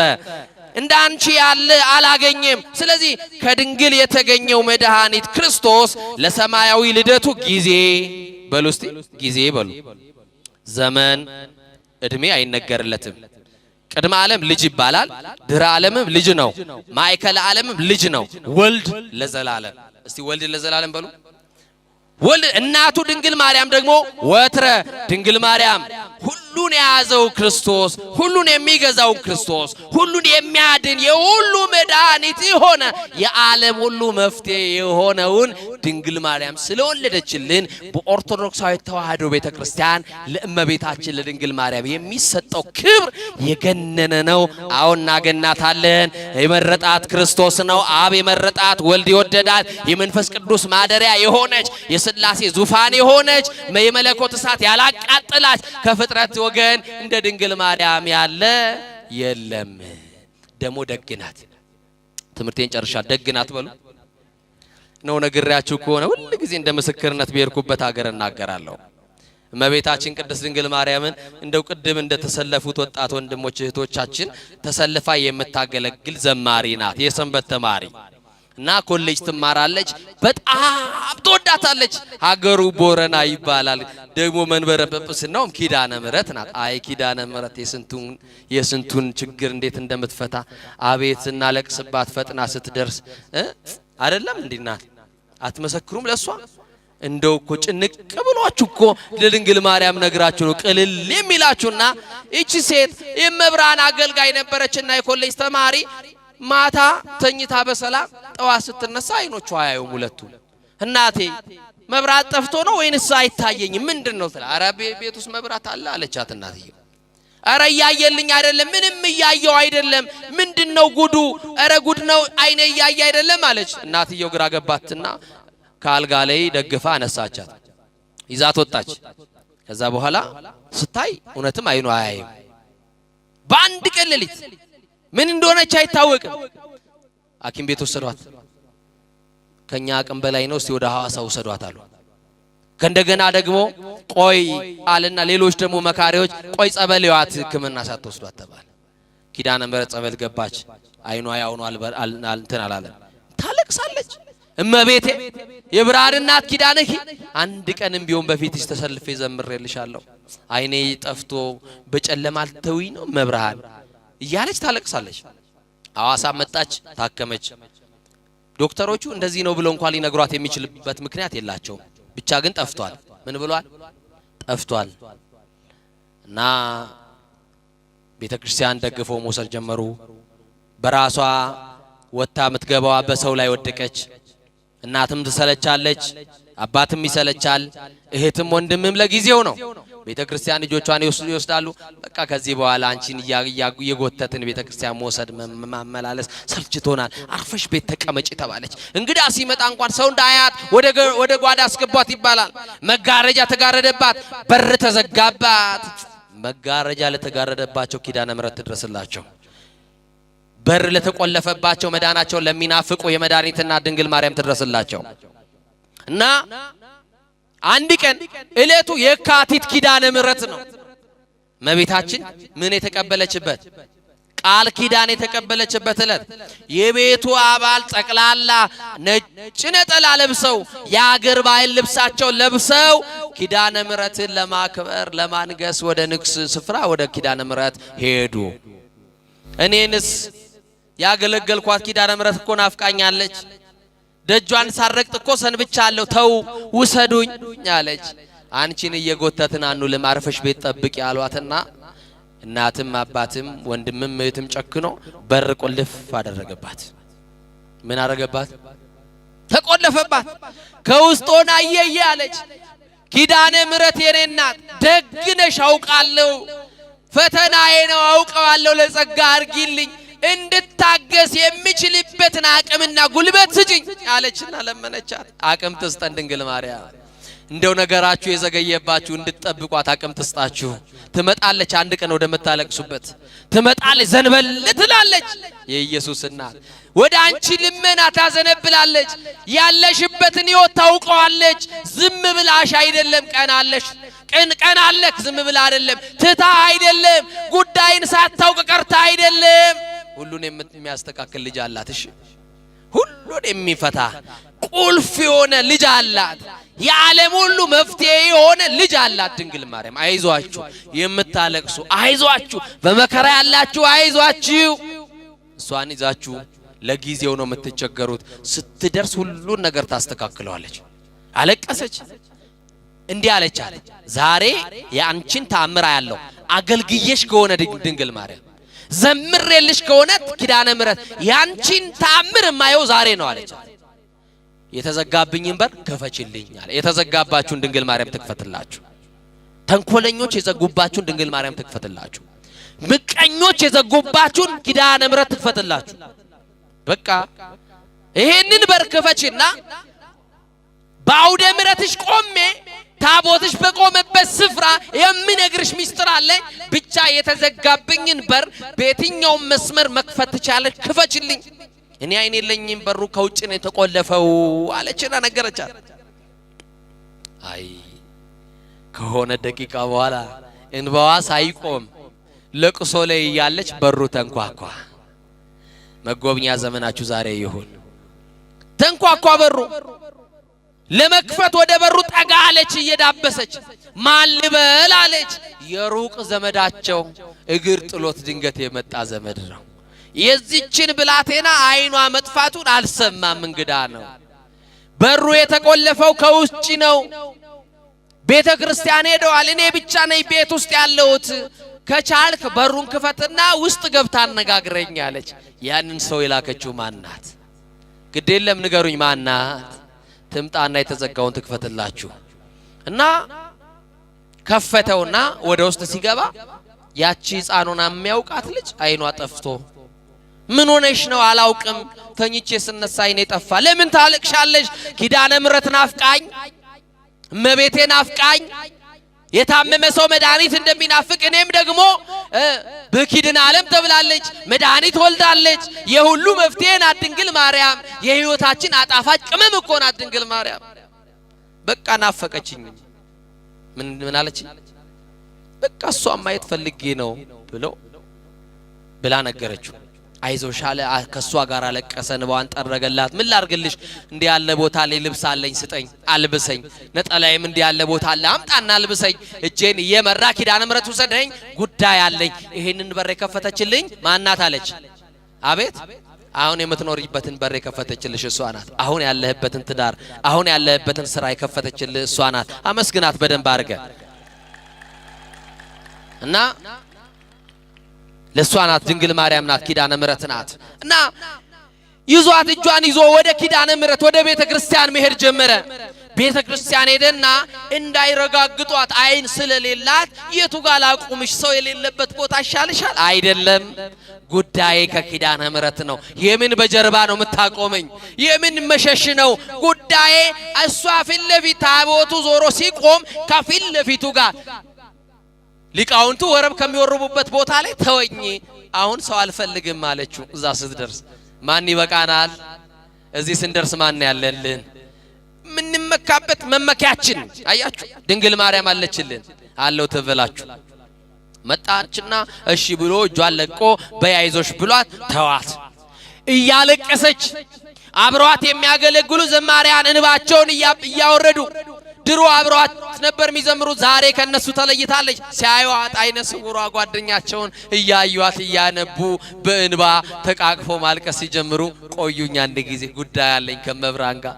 [SPEAKER 1] እንዳንቺ ያለ አላገኘም ስለዚህ ከድንግል የተገኘው መድኃኒት ክርስቶስ ለሰማያዊ ልደቱ ጊዜ በሉ እስቲ ጊዜ በሉ ዘመን እድሜ አይነገርለትም ቅድመ ዓለም ልጅ ይባላል ድህረ ዓለምም ልጅ ነው ማዕከለ ዓለምም ልጅ ነው ወልድ ለዘላለም እስቲ ወልድ ለዘላለም በሉ ወልድ እናቱ ድንግል ማርያም ደግሞ ወትረ ድንግል ማርያም ሁሉ ሁሉን የያዘው ክርስቶስ ሁሉን የሚገዛው ክርስቶስ ሁሉን የሚያድን የሁሉ መድኃኒት የሆነ የዓለም ሁሉ መፍትሄ የሆነውን ድንግል ማርያም ስለወለደችልን በኦርቶዶክሳዊ ተዋሕዶ ቤተክርስቲያን ለእመቤታችን ለድንግል ማርያም የሚሰጠው ክብር የገነነ ነው። አሁን እናገናታለን። የመረጣት ክርስቶስ ነው። አብ የመረጣት ወልድ ይወደዳል። የመንፈስ ቅዱስ ማደሪያ የሆነች የሥላሴ ዙፋን የሆነች የመለኮት እሳት ያላቃጠላች ከፍጥረት ወገን እንደ ድንግል ማርያም ያለ የለም። ደሞ ደግናት። ትምርቴን ጨርሻ ደግናት በሉ ነው ነግራችሁ ከሆነ ሁሉ ጊዜ እንደ ምስክርነት በየርኩበት ሀገር እናገራለሁ። እመቤታችን ቅድስት ድንግል ማርያምን እንደው ቅድም እንደተሰለፉት ወጣት ወንድሞች እህቶቻችን ተሰልፋ የምታገለግል ዘማሪ ናት። የሰንበት ተማሪ እና ኮሌጅ ትማራለች። በጣም ተወዳታለች። ሀገሩ ቦረና ይባላል። ደግሞ መንበረ ጵጵስናውም ኪዳነ ምሕረት ናት። አይ ኪዳነ ምሕረት የስንቱን ችግር እንዴት እንደምትፈታ አቤት እናለቅስባት ፈጥና ስትደርስ አይደለም እንዲናት አትመሰክሩም ለሷ? እንደው እኮ ጭንቅ ብሏችሁ እኮ ለድንግል ማርያም ነግራችሁ ነው ቅልል የሚላችሁና እቺ ሴት የመብራን አገልጋይ ነበረችና የኮሌጅ ተማሪ ማታ ተኝታ በሰላም ጠዋት ስትነሳ አይኖቿ አያዩም ሁለቱ። እናቴ መብራት ጠፍቶ ነው ወይንስ አይታየኝም ምንድነው? ኧረ ቤት ውስጥ መብራት አለ አለቻት እናትየው። ኧረ እያየልኝ አይደለም ምንም እያየው አይደለም ምንድነው ጉዱ? ኧረ ጉድ ነው አይኔ እያየ አይደለም አለች። እናትየው ግራ ገባትና ካልጋ ላይ ደግፋ አነሳቻት ይዛት ወጣች። ከዛ በኋላ ስታይ እውነትም አይኗ አያይም። በአንድ ቀን ሌሊት ምን እንደሆነች አይታወቅም። ሐኪም ቤት ወሰዷት። ከኛ አቅም በላይ ነው እስቲ ወደ ሐዋሳ ወሰዷት አሉ። ከእንደገና ደግሞ ቆይ አለና ሌሎች ደግሞ መካሪዎች ቆይ ጸበል ይዋት ሕክምና ሳትወስዷት ተባለ። ኪዳነ ምሕረት ጸበል ገባች። አይኗ ያው ነው እንትን አላለም። ታለቅሳለች። እመቤቴ የብርሃን እናት ኪዳነኪ አንድ ቀንም ቢሆን በፊትሽ ተሰልፌ ዘምሬልሻለሁ። አይኔ ጠፍቶ በጨለማ አልተውኝ ነው መብርሃን እያለች ታለቅሳለች። ሐዋሳ መጣች፣ ታከመች። ዶክተሮቹ እንደዚህ ነው ብሎ እንኳን ሊነግሯት የሚችልበት ምክንያት የላቸውም። ብቻ ግን ጠፍቷል። ምን ብሏል? ጠፍቷል። እና ቤተክርስቲያን ደግፈው መውሰድ ጀመሩ። በራሷ ወጣ ምትገባዋ በሰው ላይ ወደቀች። እናትም ትሰለቻለች፣ አባትም ይሰለቻል፣ እህትም ወንድምም ለጊዜው ነው። ቤተክርስቲያን ልጆቿን ይወስዳሉ። በቃ ከዚህ በኋላ አንቺን የጎተትን ቤተክርስቲያን መውሰድ ማመላለስ ሰልችቶናል፣ አርፈሽ ቤት ተቀመጪ ተባለች። እንግዳ ሲመጣ እንኳን ሰው እንዳያት ወደ ጓዳ አስገቧት ይባላል። መጋረጃ ተጋረደባት፣ በር ተዘጋባት። መጋረጃ ለተጋረደባቸው ኪዳነ ምሕረት ትድረስላቸው። በር ለተቆለፈባቸው መዳናቸውን ለሚናፍቁ የመድኃኒትና ድንግል ማርያም ትድረስላቸው። እና አንድ ቀን እለቱ የካቲት ኪዳነ ምሕረት ነው። እመቤታችን ምን የተቀበለችበት ቃል ኪዳን የተቀበለችበት እለት የቤቱ አባል ጠቅላላ ነጭ ነጠላ ለብሰው የአገር ባህል ልብሳቸው ለብሰው ኪዳነ ምሕረትን ለማክበር ለማንገስ ወደ ንግስ ስፍራ ወደ ኪዳነ ምሕረት ሄዱ። እኔንስ ያገለገልኳት ኪዳነ ምሕረት እኮ ናፍቃኛለች። ደጇን ሳረግጥ እኮ ሰንብቻለሁ፣ ተው ውሰዱኝ አለች። አንቺን እየጎተትን አንውልም፣ አርፈሽ ቤት ጠብቂ ያሏትና እናትም አባትም ወንድምም እህትም ጨክኖ በር ቆልፍ አደረገባት። ምን አደረገባት? ተቆለፈባት። ከውስጥ ሆና አየየ አለች። ኪዳነ ምሕረት የኔ እናት ደግነሽ አውቃለሁ፣ ፈተናዬ ነው አውቀዋለሁ፣ ለጸጋ አርጊልኝ እንድታገስ የሚችልበትን አቅምና ጉልበት ስጪኝ አለችና ለመነቻት። አቅም ትስጠን ድንግል ማርያም። እንደው ነገራችሁ የዘገየባችሁ እንድትጠብቋት አቅም ትስጣችሁ። ትመጣለች፣ አንድ ቀን ወደ መታለቅሱበት ትመጣለች፣ ዘንበል ትላለች። የኢየሱስ እናት ወደ አንቺ ልመና ታዘነብላለች። ያለሽበትን ሕይወት ታውቀዋለች። ዝም ብላሽ አይደለም፣ ቀናለሽ ቀናለክ ዝም ብላ አይደለም፣ ትታ አይደለም፣ ጉዳይን ሳታውቅ ቀርታ አይደለም። ሁሉን የሚያስተካክል ልጅ አላት። እሺ ሁሉን የሚፈታ ቁልፍ የሆነ ልጅ አላት። የዓለም ሁሉ መፍትሄ የሆነ ልጅ አላት ድንግል ማርያም። አይዟችሁ የምታለቅሱ፣ አይዟችሁ በመከራ ያላችሁ፣ አይዟችሁ። እሷን ይዛችሁ ለጊዜው ነው የምትቸገሩት። ስትደርስ ሁሉን ነገር ታስተካክለዋለች። አለቀሰች። እንዲህ አለቻት፣ ዛሬ የአንቺን ተአምር ያለው አገልግዬሽ ከሆነ ድንግል ማርያም ዘምሬልሽ ከሆነ ኪዳነ ምሕረት ያንቺን ተአምር ማየው ዛሬ ነው አለች። የተዘጋብኝን በር ክፈችልኝ አለ። የተዘጋባችሁን ድንግል ማርያም ትክፈትላችሁ። ተንኮለኞች የዘጉባችሁን ድንግል ማርያም ትክፈትላችሁ። ምቀኞች የዘጉባችሁን ኪዳነ ምሕረት ትክፈትላችሁ። በቃ ይሄንን በር ክፈችና በአውደ ምሕረትሽ ቆሜ ታቦትሽ በቆመበት ስፍራ የሚነግርሽ ሚስጥር አለ። ብቻ የተዘጋብኝን በር በየትኛው መስመር መክፈት ትቻለሽ? ክፈችልኝ። እኔ አይኔ የለኝም በሩ ከውጭ ነው የተቆለፈው አለችና ነገረቻት። አይ ከሆነ ደቂቃ በኋላ እንባዋ ሳይቆም ለቅሶ ላይ ያለች በሩ ተንኳኳ። መጎብኛ ዘመናችሁ ዛሬ ይሁን። ተንኳኳ በሩ። ለመክፈት ወደ በሩ ጠጋ አለች እየዳበሰች። ማን ልበል አለች። የሩቅ ዘመዳቸው እግር ጥሎት ድንገት የመጣ ዘመድ ነው። የዚችን ብላቴና አይኗ መጥፋቱን አልሰማም። እንግዳ ነው። በሩ የተቆለፈው ከውጭ ነው። ቤተ ክርስቲያን ሄደዋል። እኔ ብቻ ነኝ ቤት ውስጥ ያለሁት። ከቻልክ በሩን ክፈትና ውስጥ ገብታ አነጋግረኝ አለች። ያንን ሰው የላከችው ማናት? ግድ የለም ንገሩኝ ማናት? ትምጣና የተዘጋውን ትክፈትላችሁ እና ከፈተውና ወደ ውስጥ ሲገባ ያቺ ሕፃኑን የሚያውቃት ልጅ አይኗ ጠፍቶ ምን ሆነሽ ነው? አላውቅም፣ ተኝቼ ስነሳ አይኔ ጠፋ። ለምን ታለቅሻለሽ? ኪዳነ ምሕረት ናፍቃኝ፣ እመቤቴ ናፍቃኝ። የታመመ ሰው መድኃኒት እንደሚናፍቅ እኔም ደግሞ በኪድን ዓለም ተብላለች፣ መድኃኒት ወልዳለች። የሁሉ መፍትሄ ናት ድንግል ማርያም። የሕይወታችን አጣፋጭ ቅመም እኮ ናት ድንግል ማርያም። በቃ ናፈቀችኝ። ምን አለች? በቃ እሷን ማየት ፈልጌ ነው ብላ ነገረችው። አይዞሽ አለ። ከሷ ጋር አለቀሰ፣ እንባዋን ጠረገላት። ምን ላርግልሽ? እንዲህ ያለ ቦታ ላይ ልብስ አለኝ ስጠኝ፣ አልብሰኝ። ነጠላይም እንዲህ ያለ ቦታ አለ አምጣና አልብሰኝ። እጄን እየመራ ኪዳነ ምሕረት ውሰደኝ፣ ጉዳይ አለኝ። ይሄንን በር የከፈተችልኝ ማናት አለች። አቤት! አሁን የምትኖርበትን በር የከፈተችልሽ እሷ ናት። አሁን ያለህበትን ትዳር፣ አሁን ያለህበትን ስራ የከፈተችልህ እሷ ናት። አመስግናት በደንብ አድርገ እና ለሷ ናት ድንግል ማርያም ናት፣ ኪዳነ ምሕረት ናት። እና ይዟት እጇን ይዞ ወደ ኪዳነ ምሕረት ወደ ቤተ ክርስቲያን መሄድ ጀመረ። ቤተ ክርስቲያን ሄደና እንዳይረጋግጧት አይን ስለሌላት የቱ ጋር ላቁምሽ? ሰው የሌለበት ቦታ ይሻልሻል? አይደለም፣ ጉዳዬ ከኪዳነ ምሕረት ነው። የምን በጀርባ ነው የምታቆመኝ? የምን መሸሽ ነው ጉዳዬ? እሷ ፊት ለፊት ታቦቱ ዞሮ ሲቆም ከፊት ለፊቱ ጋር ሊቃውንቱ ወረብ ከሚወርቡበት ቦታ ላይ ተወኝ፣ አሁን ሰው አልፈልግም አለችው። እዛ ስትደርስ ማን ይበቃናል? እዚህ ስንደርስ ማን ያለልን? ምንመካበት መመኪያችን አያችሁ፣ ድንግል ማርያም አለችልን። አለው ተበላችሁ። መጣችና እሺ ብሎ እጇን ለቆ በያይዞሽ ብሏት ተዋት። እያለቀሰች አብሯት የሚያገለግሉ ዘማሪያን እንባቸውን እያወረዱ ድሮ አብሯት ነበር የሚዘምሩት። ዛሬ ከነሱ ተለይታለች። ሲያዩዋት አይነ ስውሯ ጓደኛቸውን እያዩዋት እያነቡ በእንባ ተቃቅፎ ማልቀስ ሲጀምሩ ቆዩኛ አንድ ጊዜ ጉዳይ አለኝ ከመብራን ጋር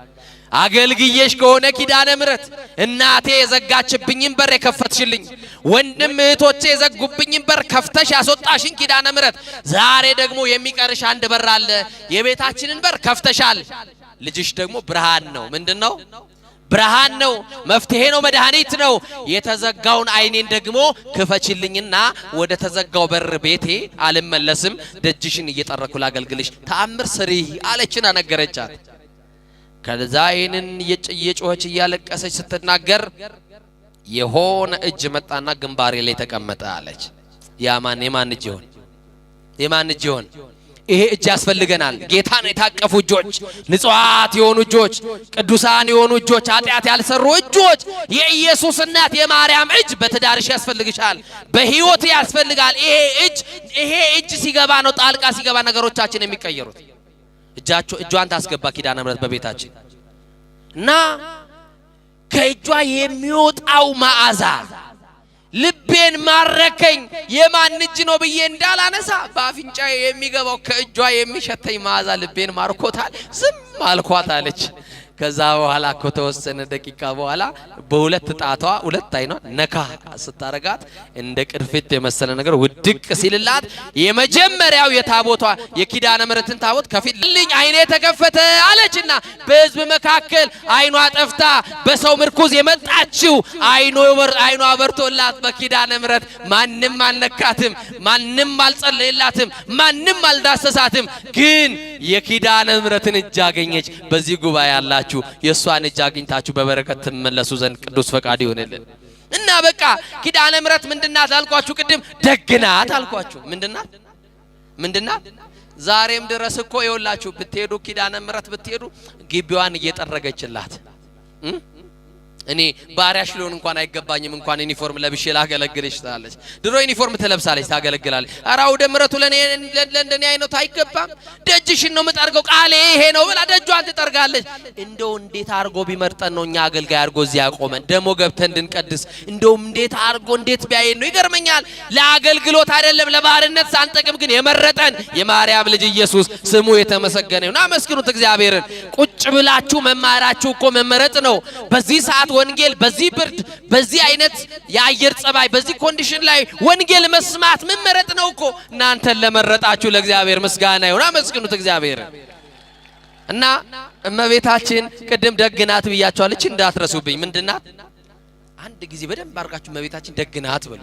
[SPEAKER 1] አገልግዬሽ ከሆነ ኪዳነ ምሕረት እናቴ የዘጋችብኝን በር የከፈትሽልኝ፣ ወንድም እህቶቼ የዘጉብኝን በር ከፍተሽ ያስወጣሽን ኪዳነ ምሕረት ዛሬ ደግሞ የሚቀርሽ አንድ በር አለ። የቤታችንን በር ከፍተሻል። ልጅሽ ደግሞ ብርሃን ነው። ምንድነው? ብርሃን ነው፣ መፍትሄ ነው፣ መድኃኒት ነው። የተዘጋውን አይኔን ደግሞ ክፈችልኝና ወደ ተዘጋው በር ቤቴ አልመለስም፣ ደጅሽን እየጠረኩ ላገልግልሽ፣ ተአምር ስሪ አለችና ነገረቻት። ከዛ ይሄንን እየጮኸች እያለቀሰች ስትናገር የሆነ እጅ መጣና ግንባሬ ላይ ተቀመጠ አለች። የማን እጅ ይሆን? የማን እጅ ይሆን? ይሄ እጅ ያስፈልገናል። ጌታን የታቀፉ እጆች፣ ንጹሃት የሆኑ እጆች፣ ቅዱሳን የሆኑ እጆች፣ ኃጢአት ያልሰሩ እጆች። የኢየሱስ እናት የማርያም እጅ በትዳርሽ ያስፈልግሻል፣ በህይወት ያስፈልጋል። ይሄ እጅ ሲገባ ነው ጣልቃ ሲገባ ነገሮቻችን የሚቀየሩት። እጇን ታስገባ ኪዳነ ምሕረት በቤታችን እና ከእጇ የሚወጣው መዓዛ ልቤን ማረከኝ። የማን እጅ ነው ብዬ እንዳላነሳ በአፍንጫ የሚገባው ከእጇ የሚሸተኝ መዓዛ ልቤን ማርኮታል። ዝም አልኳት አለች። ከዛ በኋላ ከተወሰነ ደቂቃ በኋላ በሁለት ጣቷ ሁለት አይኗ ነካ ስታረጋት እንደ ቅርፊት የመሰለ ነገር ውድቅ ሲልላት የመጀመሪያው የታቦቷ የኪዳነ ምሕረትን ታቦት ከፊት ልኝ አይኔ ተከፈተ አለችና በሕዝብ መካከል አይኗ ጠፍታ በሰው ምርኩዝ የመጣችው አይኗ በርቶላት በኪዳነ ምሕረት ማንም አልነካትም፣ ማንም አልጸለየላትም፣ ማንም አልዳሰሳትም። ግን የኪዳነ ምሕረትን እጅ አገኘች። በዚህ ጉባኤ ያላችሁ የሷን እጅ አግኝታችሁ በበረከት ትመለሱ ዘንድ ቅዱስ ፈቃድ ይሁንልን። እና በቃ ኪዳነ ምሕረት ምንድናት አልኳችሁ? ቅድም ደግናት አልኳችሁ። ምንድናት? ዛሬም ድረስ እኮ ይወላችሁ ብትሄዱ ኪዳነ ምሕረት ብትሄዱ ግቢዋን እየጠረገችላት እኔ ባሪያሽ ሊሆን እንኳን አይገባኝም እንኳን ዩኒፎርም ለብሼ ላገለግልሽ ትላለች። ድሮ ዩኒፎርም ትለብሳለች ታገለግላለች። አራው ደምረቱ ለእንደኔ አይነት አይገባም ደጅሽን ነው የምጠርገው ቃሌ ይሄ ነው ብላ ደጇን ትጠርጋለች። እንደው እንዴት አርጎ ቢመርጠን ነው እኛ አገልጋይ አርጎ እዚህ ያቆመን ደሞ ገብተን እንድንቀድስ እንደው እንዴት አርጎ እንዴት ቢያየን ነው። ይገርመኛል። ለአገልግሎት አይደለም ለባርነት ሳንጠቅም ግን የመረጠን የማርያም ልጅ ኢየሱስ ስሙ የተመሰገነ ይሁን። አመስግኑት እግዚአብሔርን። ቁጭ ብላችሁ መማራችሁ እኮ መመረጥ ነው። በዚህ ሰዓት ወንጌል በዚህ ብርድ በዚህ አይነት የአየር ጸባይ በዚህ ኮንዲሽን ላይ ወንጌል መስማት መመረጥ ነው እኮ። እናንተን ለመረጣችሁ ለእግዚአብሔር ምስጋና ይሁን። አመስግኑት እግዚአብሔር። እና እመቤታችን ቅድም ደግናት ብያችኋለች እንዳትረሱብኝ። ምንድናት? አንድ ጊዜ በደንብ አርጋችሁ እመቤታችን ደግናት በሉ።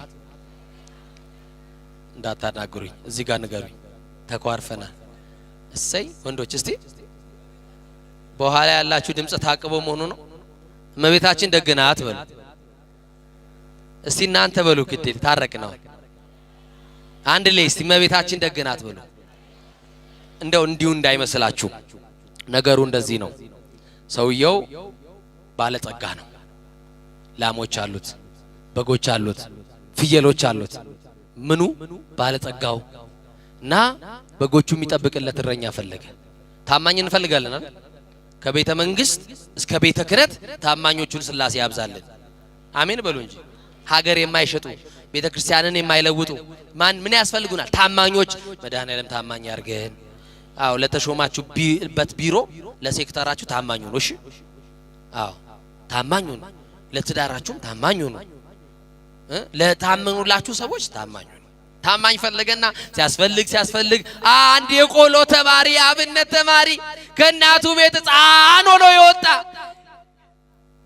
[SPEAKER 1] እንዳታናግሩኝ እዚህ ጋር ንገሩኝ። ተኳርፈናል። እሰይ ወንዶች እስቲ በኋላ ያላችሁ ድምጽ ታቅቦ መሆኑ ነው። እመቤታችን ደግናት በሉ እስቲ እናንተ በሉ። ግዴታ ታረቅ ነው። አንድ ላይ እስቲ እመቤታችን ደግናት በሉ። እንደው እንዲሁ እንዳይመስላችሁ ነገሩ እንደዚህ ነው። ሰውየው ባለጸጋ ነው። ላሞች አሉት፣ በጎች አሉት፣ ፍየሎች አሉት። ምኑ ባለጸጋው እና በጎቹ የሚጠብቅለት እረኛ ፈለገ። ታማኝ እንፈልጋለን አይደል? ከቤተ መንግስት እስከ ቤተ ክህነት ታማኞቹን ሥላሴ ያብዛልን። አሜን በሉ እንጂ ሀገር የማይሸጡ ቤተ ክርስቲያንን የማይለውጡ ምን ያስፈልጉናል? ታማኞች። መድኃኔዓለም ታማኝ ያርገን። አዎ ለተሾማችሁበት ቢሮ ለሴክተራችሁ ታማኝ ሁኑ። እሺ አዎ ታማኝ ሁኑ። ለትዳራችሁም ታማኝ ሁኑ። ለታመኑላችሁ ሰዎች ታማኝ ሁኑ። ታማኝ ፈለገና ሲያስፈልግ አንድ የቆሎ ተማሪ አብነት ተማሪ ከእናቱ ቤት ሕፃን ሆኖ የወጣ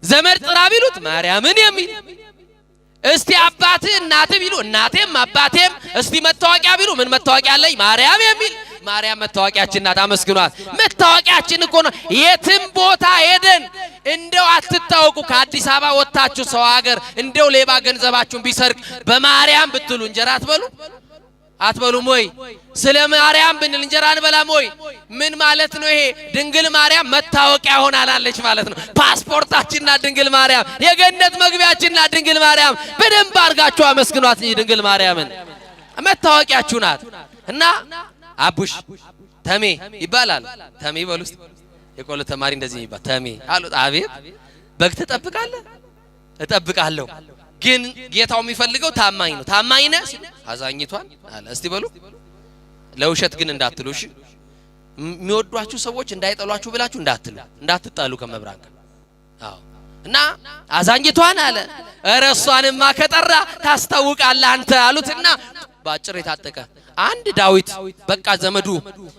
[SPEAKER 1] ዘመድ ጥራ ቢሉት ማርያምን የሚል እስቲ አባትህ እናትህ ቢሉ እናቴም አባቴም እስቲ መታወቂያ ቢሉ ምን መታወቂያ አለኝ ማርያም የሚል ማርያም መታወቂያችን ናት። አመስግኗት። መታወቂያችን እኮ ነው። የትም ቦታ ሄደን እንደው አትታወቁ። ከአዲስ አበባ ወጣችሁ ሰው ሀገር እንደው ሌባ ገንዘባችሁን ቢሰርቅ በማርያም ብትሉ እንጀራ አትበሉም ወይ? ስለ ማርያም ብንል እንጀራ አንበላም ወይ? ምን ማለት ነው ይሄ? ድንግል ማርያም መታወቂያ ሆናላለች ማለት ነው። ፓስፖርታችንና ድንግል ማርያም የገነት መግቢያችንና ድንግል ማርያም በደንብ አድርጋችሁ አመስግኗት። ድንግል ማርያምን መታወቂያችሁ ናት። እና አቡሽ ተሜ ይባላል። ተሜ በሉስ የቆሎ ተማሪ እንደዚህ ይባል ተሜ አሉት። አቤት በግ ትጠብቃለህ? እጠብቃለሁ። ግን ጌታው የሚፈልገው ታማኝ ነው። ታማኝ ነህ? አዛኝቷን አለ። እስቲ በሉ ለውሸት ግን እንዳትሉ እሺ። የሚወዷችሁ ሰዎች እንዳይጠሏችሁ ብላችሁ እንዳትጣሉ ከመብራን። አዎ እና አዛኝቷን አለ። ኧረ እሷንማ ከጠራ ታስታውቃለህ አንተ አሉትና ባጭር የታጠቀ አንድ ዳዊት በቃ ዘመዱ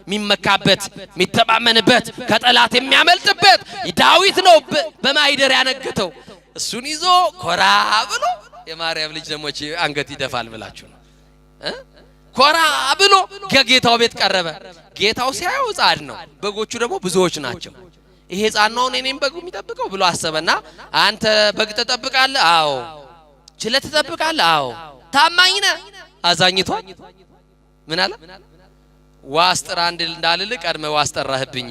[SPEAKER 1] የሚመካበት የሚተማመንበት ከጠላት የሚያመልጥበት ዳዊት ነው በማይደር ያነገተው። እሱን ይዞ ኮራ ብሎ የማርያም ልጅ ደሞች አንገት ይደፋል ብላችሁ ነው። ኮራ ብሎ ከጌታው ቤት ቀረበ። ጌታው ሲያየው ሕፃን ነው፣ በጎቹ ደግሞ ብዙዎች ናቸው። ይሄ ሕፃን ነው እኔም በግ የሚጠብቀው ብሎ አሰበና አንተ በግ ትጠብቃለህ? አዎ። ችለህ ትጠብቃለህ? አዎ። ታማኝ ነህ? አዛኝቷ ምን አለ? ዋስ ጥራ እንዳልል ቀድመህ ዋስ ጠራህብኝ።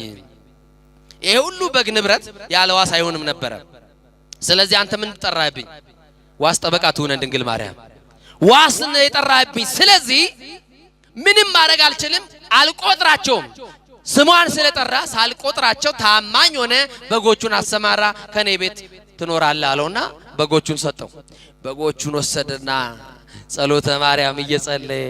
[SPEAKER 1] ይሄ ሁሉ በግ ንብረት ያለ ዋስ አይሆንም ነበር። ስለዚህ አንተ ምን ጠራህብኝ? ዋስ ጠበቃ ትሁነን ድንግል ማርያም ዋስ ነው የጠራህብኝ። ስለዚህ ምንም ማድረግ አልችልም፣ አልቆጥራቸውም። ስሟን ስለጠራ ሳልቆጥራቸው ታማኝ ሆነ በጎቹን አሰማራ፣ ከኔ ቤት ትኖራለህ አለውና በጎቹን ሰጠው። በጎቹን ወሰደና ጸሎተ ማርያም እየጸለየ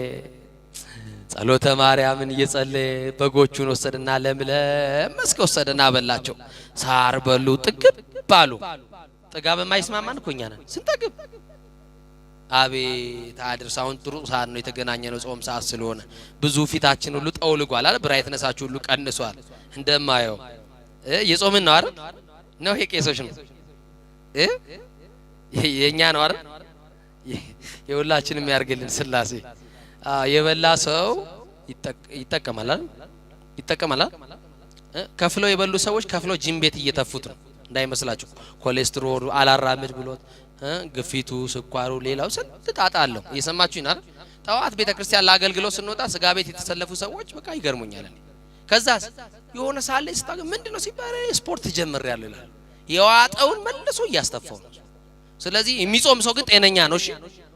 [SPEAKER 1] ጸሎተ ማርያምን እየጸለየ በጎቹን ወሰደና ለምለም መስክ ወሰደና በላቸው። ሳር በሉ ጥግብ ባሉ። ጥጋብ የማይስማማን እኮ እኛ ነን ስንጠግብ። አቤት አድርሳውን ጥሩ ሰዓት ነው የተገናኘ ነው ጾም ሰዓት ስለሆነ ብዙ ፊታችን ሁሉ ጠውልጓል አይደል? ብራይትነሳችሁ ሁሉ ቀንሷል። እንደማየው የጾምን ነው አይደል? ነው ይሄ ቄሶች ነው የኛ ነው አይደል? የሁላችንም ያርግልን ስላሴ። የበላ ሰው ይጠቀማል አይደል? ይጠቀማል አይደል? ከፍለው የበሉ ሰዎች ከፍለው ጂም ቤት እየተፉት ነው እንዳይመስላችሁ። ኮሌስትሮል አላራምድ ብሎት ግፊቱ፣ ስኳሩ፣ ሌላው ስንት ጣጣ አለው። እየሰማችሁ ይናል። ጠዋት ቤተክርስቲያን ለአገልግሎት ስንወጣ ስጋ ቤት የተሰለፉ ሰዎች በቃ ይገርሙኛል። ከዛስ የሆነ ሳለ ስታገ ምንድነው ሲባል ስፖርት ጀምሬያለሁ ይላል። የዋጠውን መልሶ እያስተፋው ነው። ስለዚህ የሚጾም ሰው ግን ጤነኛ ነው። እሺ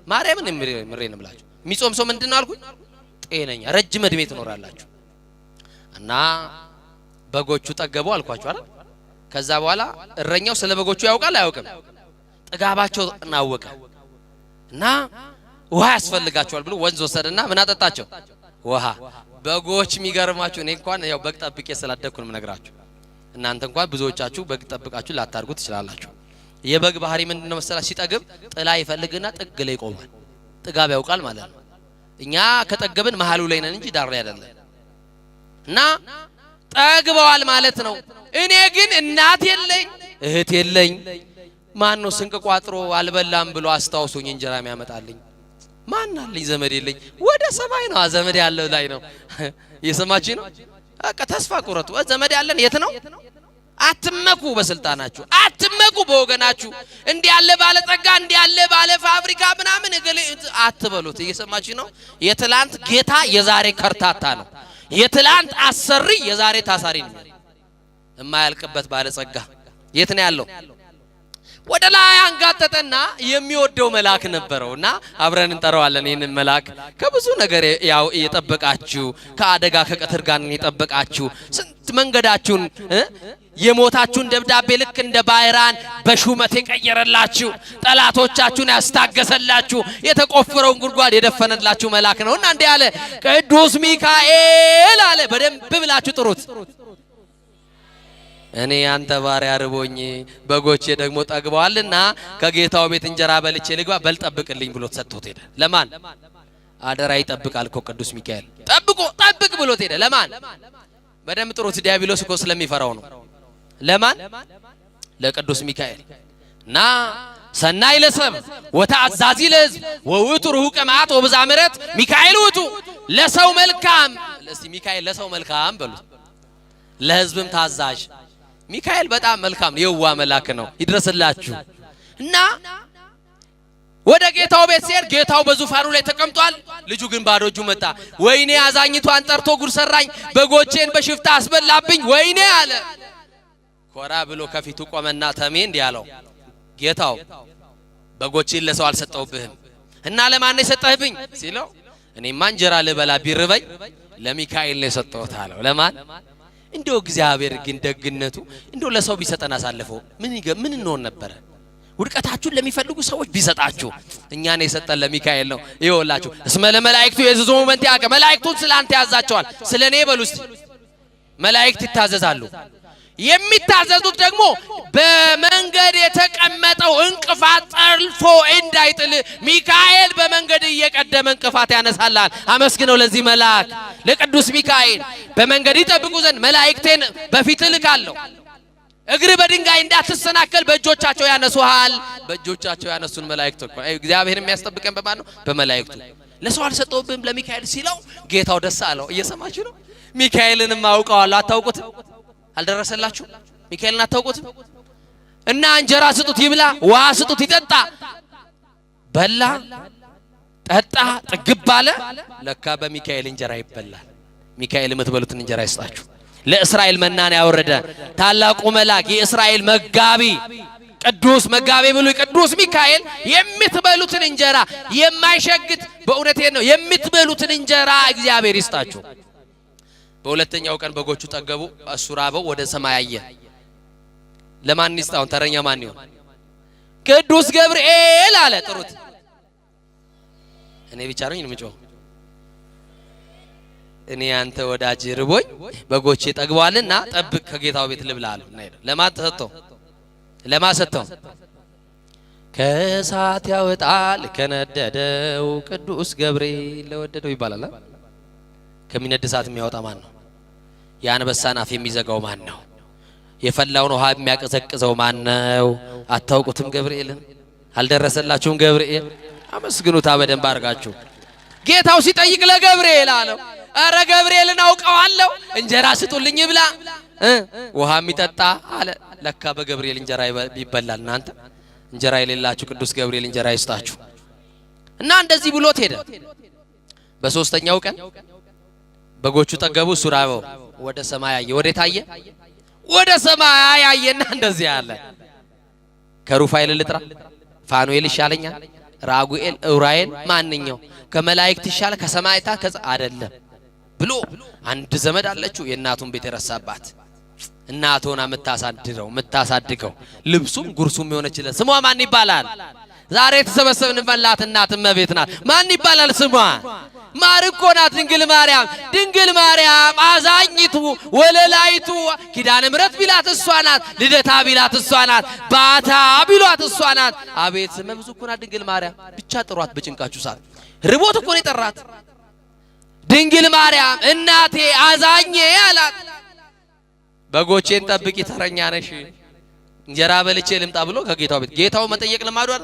[SPEAKER 1] ማርያምን ምሬን ብላችሁ የሚጾም ሰው ምንድነው አልኩኝ? ጤነኛ ረጅም እድሜ ትኖራላችሁ። እና በጎቹ ጠገቡ አልኳችሁ አይደል? ከዛ በኋላ እረኛው ስለ በጎቹ ያውቃል አያውቅም? ጥጋባቸው እናወቀ እና ውሃ ያስፈልጋቸዋል ብሎ ወንዝ ወሰደና ምን አጠጣቸው? ውሃ። በጎች የሚገርማችሁ እኔ እንኳን ያው በግ ጠብቄ ስላደኩ ነው የምነግራችሁ። እናንተ እንኳን ብዙዎቻችሁ በግ ጠብቃችሁ ላታርጉ ትችላላችሁ። የበግ ባህሪ ምንድነው መሰላችሁ? ሲጠግብ ጥላ ይፈልግና ጥግ ላይ ይቆማል። ጥጋብ ያውቃል ማለት ነው። እኛ ከጠገብን መሃሉ ላይ ነን እንጂ ዳር ላይ አይደለም። እና ጠግበዋል ማለት ነው። እኔ ግን እናት የለኝ እህት የለኝ። ማን ነው ስንቅ ቋጥሮ አልበላም ብሎ አስታውሶኝ እንጀራ የሚያመጣልኝ? ማን አለኝ? ዘመድ የለኝ። ወደ ሰማይ ነው ዘመድ ያለው ላይ ነው። እየሰማችሁ ነው? በቃ ተስፋ ቁረጡ። ዘመድ ያለን የት ነው? አትመኩ በስልጣናችሁ፣ አትመኩ በወገናችሁ። እንዲህ ያለ ባለ ጸጋ፣ እንዲህ ያለ ባለ ፋብሪካ ምናምን እገሌ አትበሉት። እየሰማችሁ ነው? የትላንት ጌታ የዛሬ ከርታታ ነው። የትላንት አሰሪ የዛሬ ታሳሪ ነው። የማያልቅበት ባለ ጸጋ የት ነው ያለው? ወደ ላይ አንጋጠጠና የሚወደው መልአክ ነበረውና አብረን እንጠራዋለን። ይሄንን መልአክ ከብዙ ነገር ያው የጠበቃችሁ ከአደጋ ከቀትር ጋር የጠበቃችሁ ስንት መንገዳችሁን የሞታችሁን ደብዳቤ ልክ እንደ ባይራን በሹመት የቀየረላችሁ ጠላቶቻችሁን ያስታገሰላችሁ የተቆፈረውን ጉድጓድ የደፈነላችሁ መልአክ ነውና እንዲህ አለ፣ ቅዱስ ሚካኤል አለ። በደንብ ብላችሁ ጥሩት። እኔ አንተ ባሪያ ርቦኝ በጎቼ ደግሞ ጠግበዋልና ከጌታው ቤት እንጀራ በልቼ ልግባ፣ በልጠብቅልኝ ብሎት ሰጥቶት ሄደ። ለማን አደራ ይጠብቃል እኮ ቅዱስ ሚካኤል። ጠብቅ ብሎት ሄደ። ለማን? በደም ጥሩት። ዲያብሎስ እኮ ስለሚፈራው ነው። ለማን? ለቅዱስ ሚካኤል። እና ሰናይ ለሰብ ወተአዛዚ ለሕዝብ ወውቱ ሩቀ መዓት ወብዛ ምሕረት ሚካኤል ውቱ። ለሰው መልካም፣ እስቲ ሚካኤል ለሰው መልካም በሉት፣ ለሕዝብም ታዛዥ። ሚካኤል በጣም መልካም ነው፣ የዋ መልአክ ነው። ይድረስላችሁ። እና ወደ ጌታው ቤት ሲሄድ ጌታው በዙፋኑ ላይ ተቀምጧል። ልጁ ግን ባዶ እጁ መጣ። ወይኔ አዛኝቷን ጠርቶ ጉድ ሰራኝ፣ በጎቼን በሽፍታ አስበላብኝ፣ ወይኔ አለ። ኮራ ብሎ ከፊቱ ቆመና ተሜ እንዲህ አለው፣ ጌታው በጎቼን ለሰው አልሰጠውብህም እና ለማን ነው የሰጠህብኝ ሲለው፣ እኔማ እንጀራ ልበላ ቢርበኝ ለሚካኤል ነው የሰጠሁት አለው። ለማን? እንደው እግዚአብሔር ግን ደግነቱ እንደው ለሰው ቢሰጠን አሳልፈው ምን እንሆን ነበር? ውድቀታችሁን ለሚፈልጉ ሰዎች ቢሰጣችሁ፣ እኛን የሰጠን ለሚካኤል ነው። ይኸውላችሁ እስመ ለመላእክቱ የዝዞ መንት ያቀ መላእክቱን ስላንተ ያዛቸዋል። ስለኔ በሉ እስቲ መላእክት ይታዘዛሉ። የሚታዘዙት ደግሞ በመንገድ የተቀመጠው እንቅፋት ጠልፎ እንዳይጥል ሚካኤል በመንገድ እየቀደመ እንቅፋት ያነሳላል። አመስግነው ለዚህ መልአክ ለቅዱስ ሚካኤል። በመንገድ ይጠብቁ ዘንድ መላእክቴን በፊት ልካለሁ። እግር በድንጋይ እንዳትሰናከል በእጆቻቸው ያነሱሃል። በእጆቻቸው ያነሱን መላእክት እኮ እግዚአብሔር የሚያስጠብቀን በማን ነው? በመላእክቱ። ለሰው አልሰጠውብህም ለሚካኤል ሲለው ጌታው ደስ አለው። እየሰማችሁ ነው? ሚካኤልንም አውቀዋለሁ። አታውቁትም? አልደረሰላችሁ? ሚካኤልን አታውቁትም? እና እንጀራ ስጡት ይብላ፣ ውሃ ስጡት ይጠጣ። በላ ጠጣ፣ ጥግብ አለ። ለካ በሚካኤል እንጀራ ይበላል። ሚካኤል የምትበሉትን እንጀራ ይስጣችሁ። ለእስራኤል መናን ያወረደ ታላቁ መልአክ የእስራኤል መጋቢ ቅዱስ መጋቢ ብሉይ ቅዱስ ሚካኤል የምትበሉትን እንጀራ የማይሸግት በእውነቴ ነው የምትበሉትን እንጀራ እግዚአብሔር ይስጣችሁ። በሁለተኛው ቀን በጎቹ ጠገቡ፣ እሱ ራበው፣ ወደ ሰማይ አየ። ለማን ይስጣው? ተረኛ ማን ይሆን? ቅዱስ ገብርኤል አለ። ጥሩት። እኔ ብቻ ነኝ የምጮህ? እኔ አንተ ወዳጅ ርቦኝ በጎቼ ጠግቧልና ጠብቅ ከጌታው ቤት ልብላል ነው። ለማሰተው ከእሳት ያወጣል ከነደደው ቅዱስ ገብርኤል ለወደደው ይባላል። ከሚነድ እሳት የሚያወጣ ማን ነው? የአንበሳን አፍ የሚዘጋው ማን ነው? የፈላውን ውሃ የሚያቀዘቅዘው ማን ነው? አታውቁትም? ገብርኤልን አልደረሰላችሁም? ገብርኤል አመስግኑታ በደንብ አድርጋችሁ። ጌታው ሲጠይቅ ለገብርኤል አለው፣ አረ ገብርኤልን አውቀዋለሁ፣ እንጀራ ስጡልኝ ብላ ውሃ የሚጠጣ አለ። ለካ በገብርኤል እንጀራ ይበላል። እናንተ እንጀራ የሌላችሁ ቅዱስ ገብርኤል እንጀራ ይስጣችሁ። እና እንደዚህ ብሎት ሄደ። በሶስተኛው ቀን በጎቹ ጠገቡ፣ እሱ ራበው። ወደ ሰማይ አየ። ወደ ታየ ወደ ሰማይ አየና እንደዚህ አለ፣ ከሩፋኤል ልጥራ? ፋኑኤል ይሻለኛል? ራጉኤል፣ ኡራኤል ማንኛው ከመላእክት ይሻለ? ከሰማይታት አይደለም ብሎ አንድ ዘመድ አለችው የእናቱን ቤት የረሳባት እናቱን የምታሳድገው ልብሱም ጉርሱም የሆነችለት ስሟ ማን ይባላል? ዛሬ ተሰበሰብንበት እናት እመቤት ናት። ማን ይባላል ስሟ? ማርኮ ናት። ድንግል ማርያም። ድንግል ማርያም አዛኝቱ ወለላይቱ ኪዳነ ምሕረት ቢላት እሷ ናት። ልደታ ቢላት እሷ ናት። ባታ ቢሏት እሷ ናት። አቤት ስመ ብዙ እኮ ናት ድንግል ማርያም። ብቻ ጥሯት በጭንቃችሁ ሰዓት። ርቦት እኮ ነው የጠራት። ድንግል ማርያም እናቴ አዛኜ አላት። በጎቼን ጠብቂ ተረኛ ነሽ፣ እንጀራ በልቼ ልምጣ ብሎ ከጌታው ቤት ጌታው መጠየቅ ልማዱ አይደል?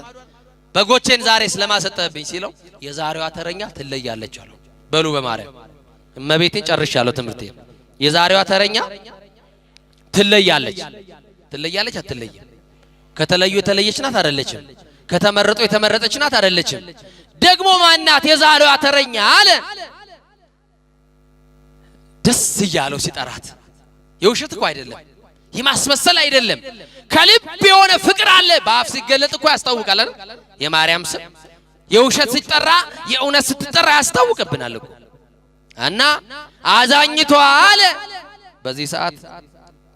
[SPEAKER 1] በጎቼን ዛሬ ስለማሰጠብኝ ሲለው የዛሬዋ ተረኛ ትለያለች አለው። በሉ በማርያም እመቤቴን ጨርሻለሁ ትምህርቴን። የዛሬዋ ተረኛ ትለያለች። ትለያለች አትለይም? ከተለዩ የተለየች ናት አይደለችም? ከተመረጡ የተመረጠች ናት አይደለችም? ደግሞ ማናት የዛሬዋ ተረኛ አለ። ደስ እያለው ሲጠራት የውሸት እኮ አይደለም፣ የማስመሰል አይደለም፣ ከልብ የሆነ ፍቅር አለ። በአፍ ሲገለጥ እኮ ያስታውቃል አይደል? የማርያም ስም የውሸት ሲጠራ የእውነት ስትጠራ ያስታውቅብናል እኮ። እና አዛኝቷ አለ። በዚህ ሰዓት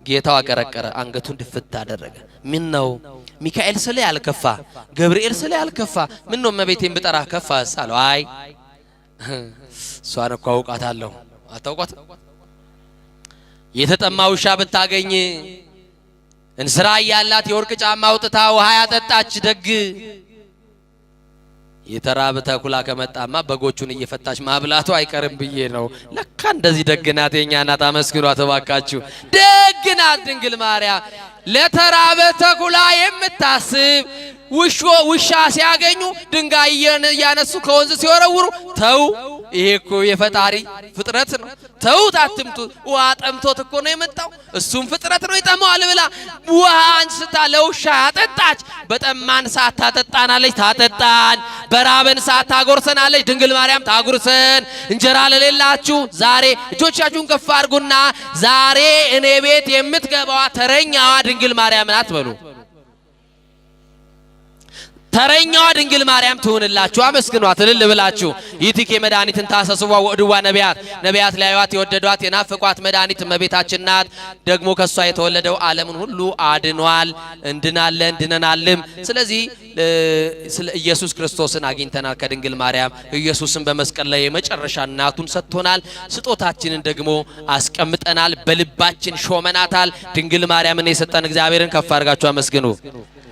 [SPEAKER 1] ጌታው አቀረቀረ፣ አንገቱን ድፍት አደረገ። ምን ነው ሚካኤል ስለ ያልከፋ ገብርኤል ስለ ያልከፋ ምን ነው እመቤቴን ብጠራ ከፋስ አለው። አይ እሷን እኮ አውቃታለሁ። አታውቋት? የተጠማ ውሻ ብታገኝ እንስራ ያላት የወርቅ ጫማ አውጥታ ውሃ ያጠጣች ደግ፣ የተራበ ተኩላ ከመጣማ በጎቹን እየፈታች ማብላቱ አይቀርም ብዬ ነው። ለካ እንደዚህ ደግናት የኛ ናት። አመስግኗት ተባካችሁ። ደግናት ድንግል ማርያም ለተራበ ተኩላ የምታስብ ውሻ ሲያገኙ ድንጋይ ያነሱ ከወንዝ ሲወረውሩ ተው ይሄ እኮ የፈጣሪ ፍጥረት ነው፣ ተውት አትምቱ። ውሃ ጠምቶት እኮ ነው የመጣው፣ እሱም ፍጥረት ነው ይጠማዋል ብላ ውሃ አንስታ ለውሻ ያጠጣች። በጠማን ሰዓት ታጠጣናለች፣ ታጠጣን። በራበን ሰዓት ታጎርሰናለች። ድንግል ማርያም ታጉርሰን። እንጀራ ለሌላችሁ ዛሬ እጆቻችሁን ከፍ አድርጉና ዛሬ እኔ ቤት የምትገባዋ ተረኛዋ ድንግል ማርያም ናት በሉ። ተረኛዋ ድንግል ማርያም ትሁንላችሁ። አመስግኗት እልል ብላችሁ። ይትኬ መድኃኒትን ታሰስዋ ወድዋ ነቢያት ሊያዩዋት የወደዷት የናፍቋት መድኃኒት እመቤታችን ናት። ደግሞ ከሷ የተወለደው ዓለምን ሁሉ አድኗል። እንድናለን ድነናልም። ስለዚህ ስለ ኢየሱስ ክርስቶስን አግኝተናል ከድንግል ማርያም። ኢየሱስን በመስቀል ላይ የመጨረሻ እናቱን ሰጥቶናል። ስጦታችንን ደግሞ አስቀምጠናል፣ በልባችን ሾመናታል። ድንግል ማርያምን የሰጠን እግዚአብሔርን ከፍ አድርጋችሁ አመስግኑ።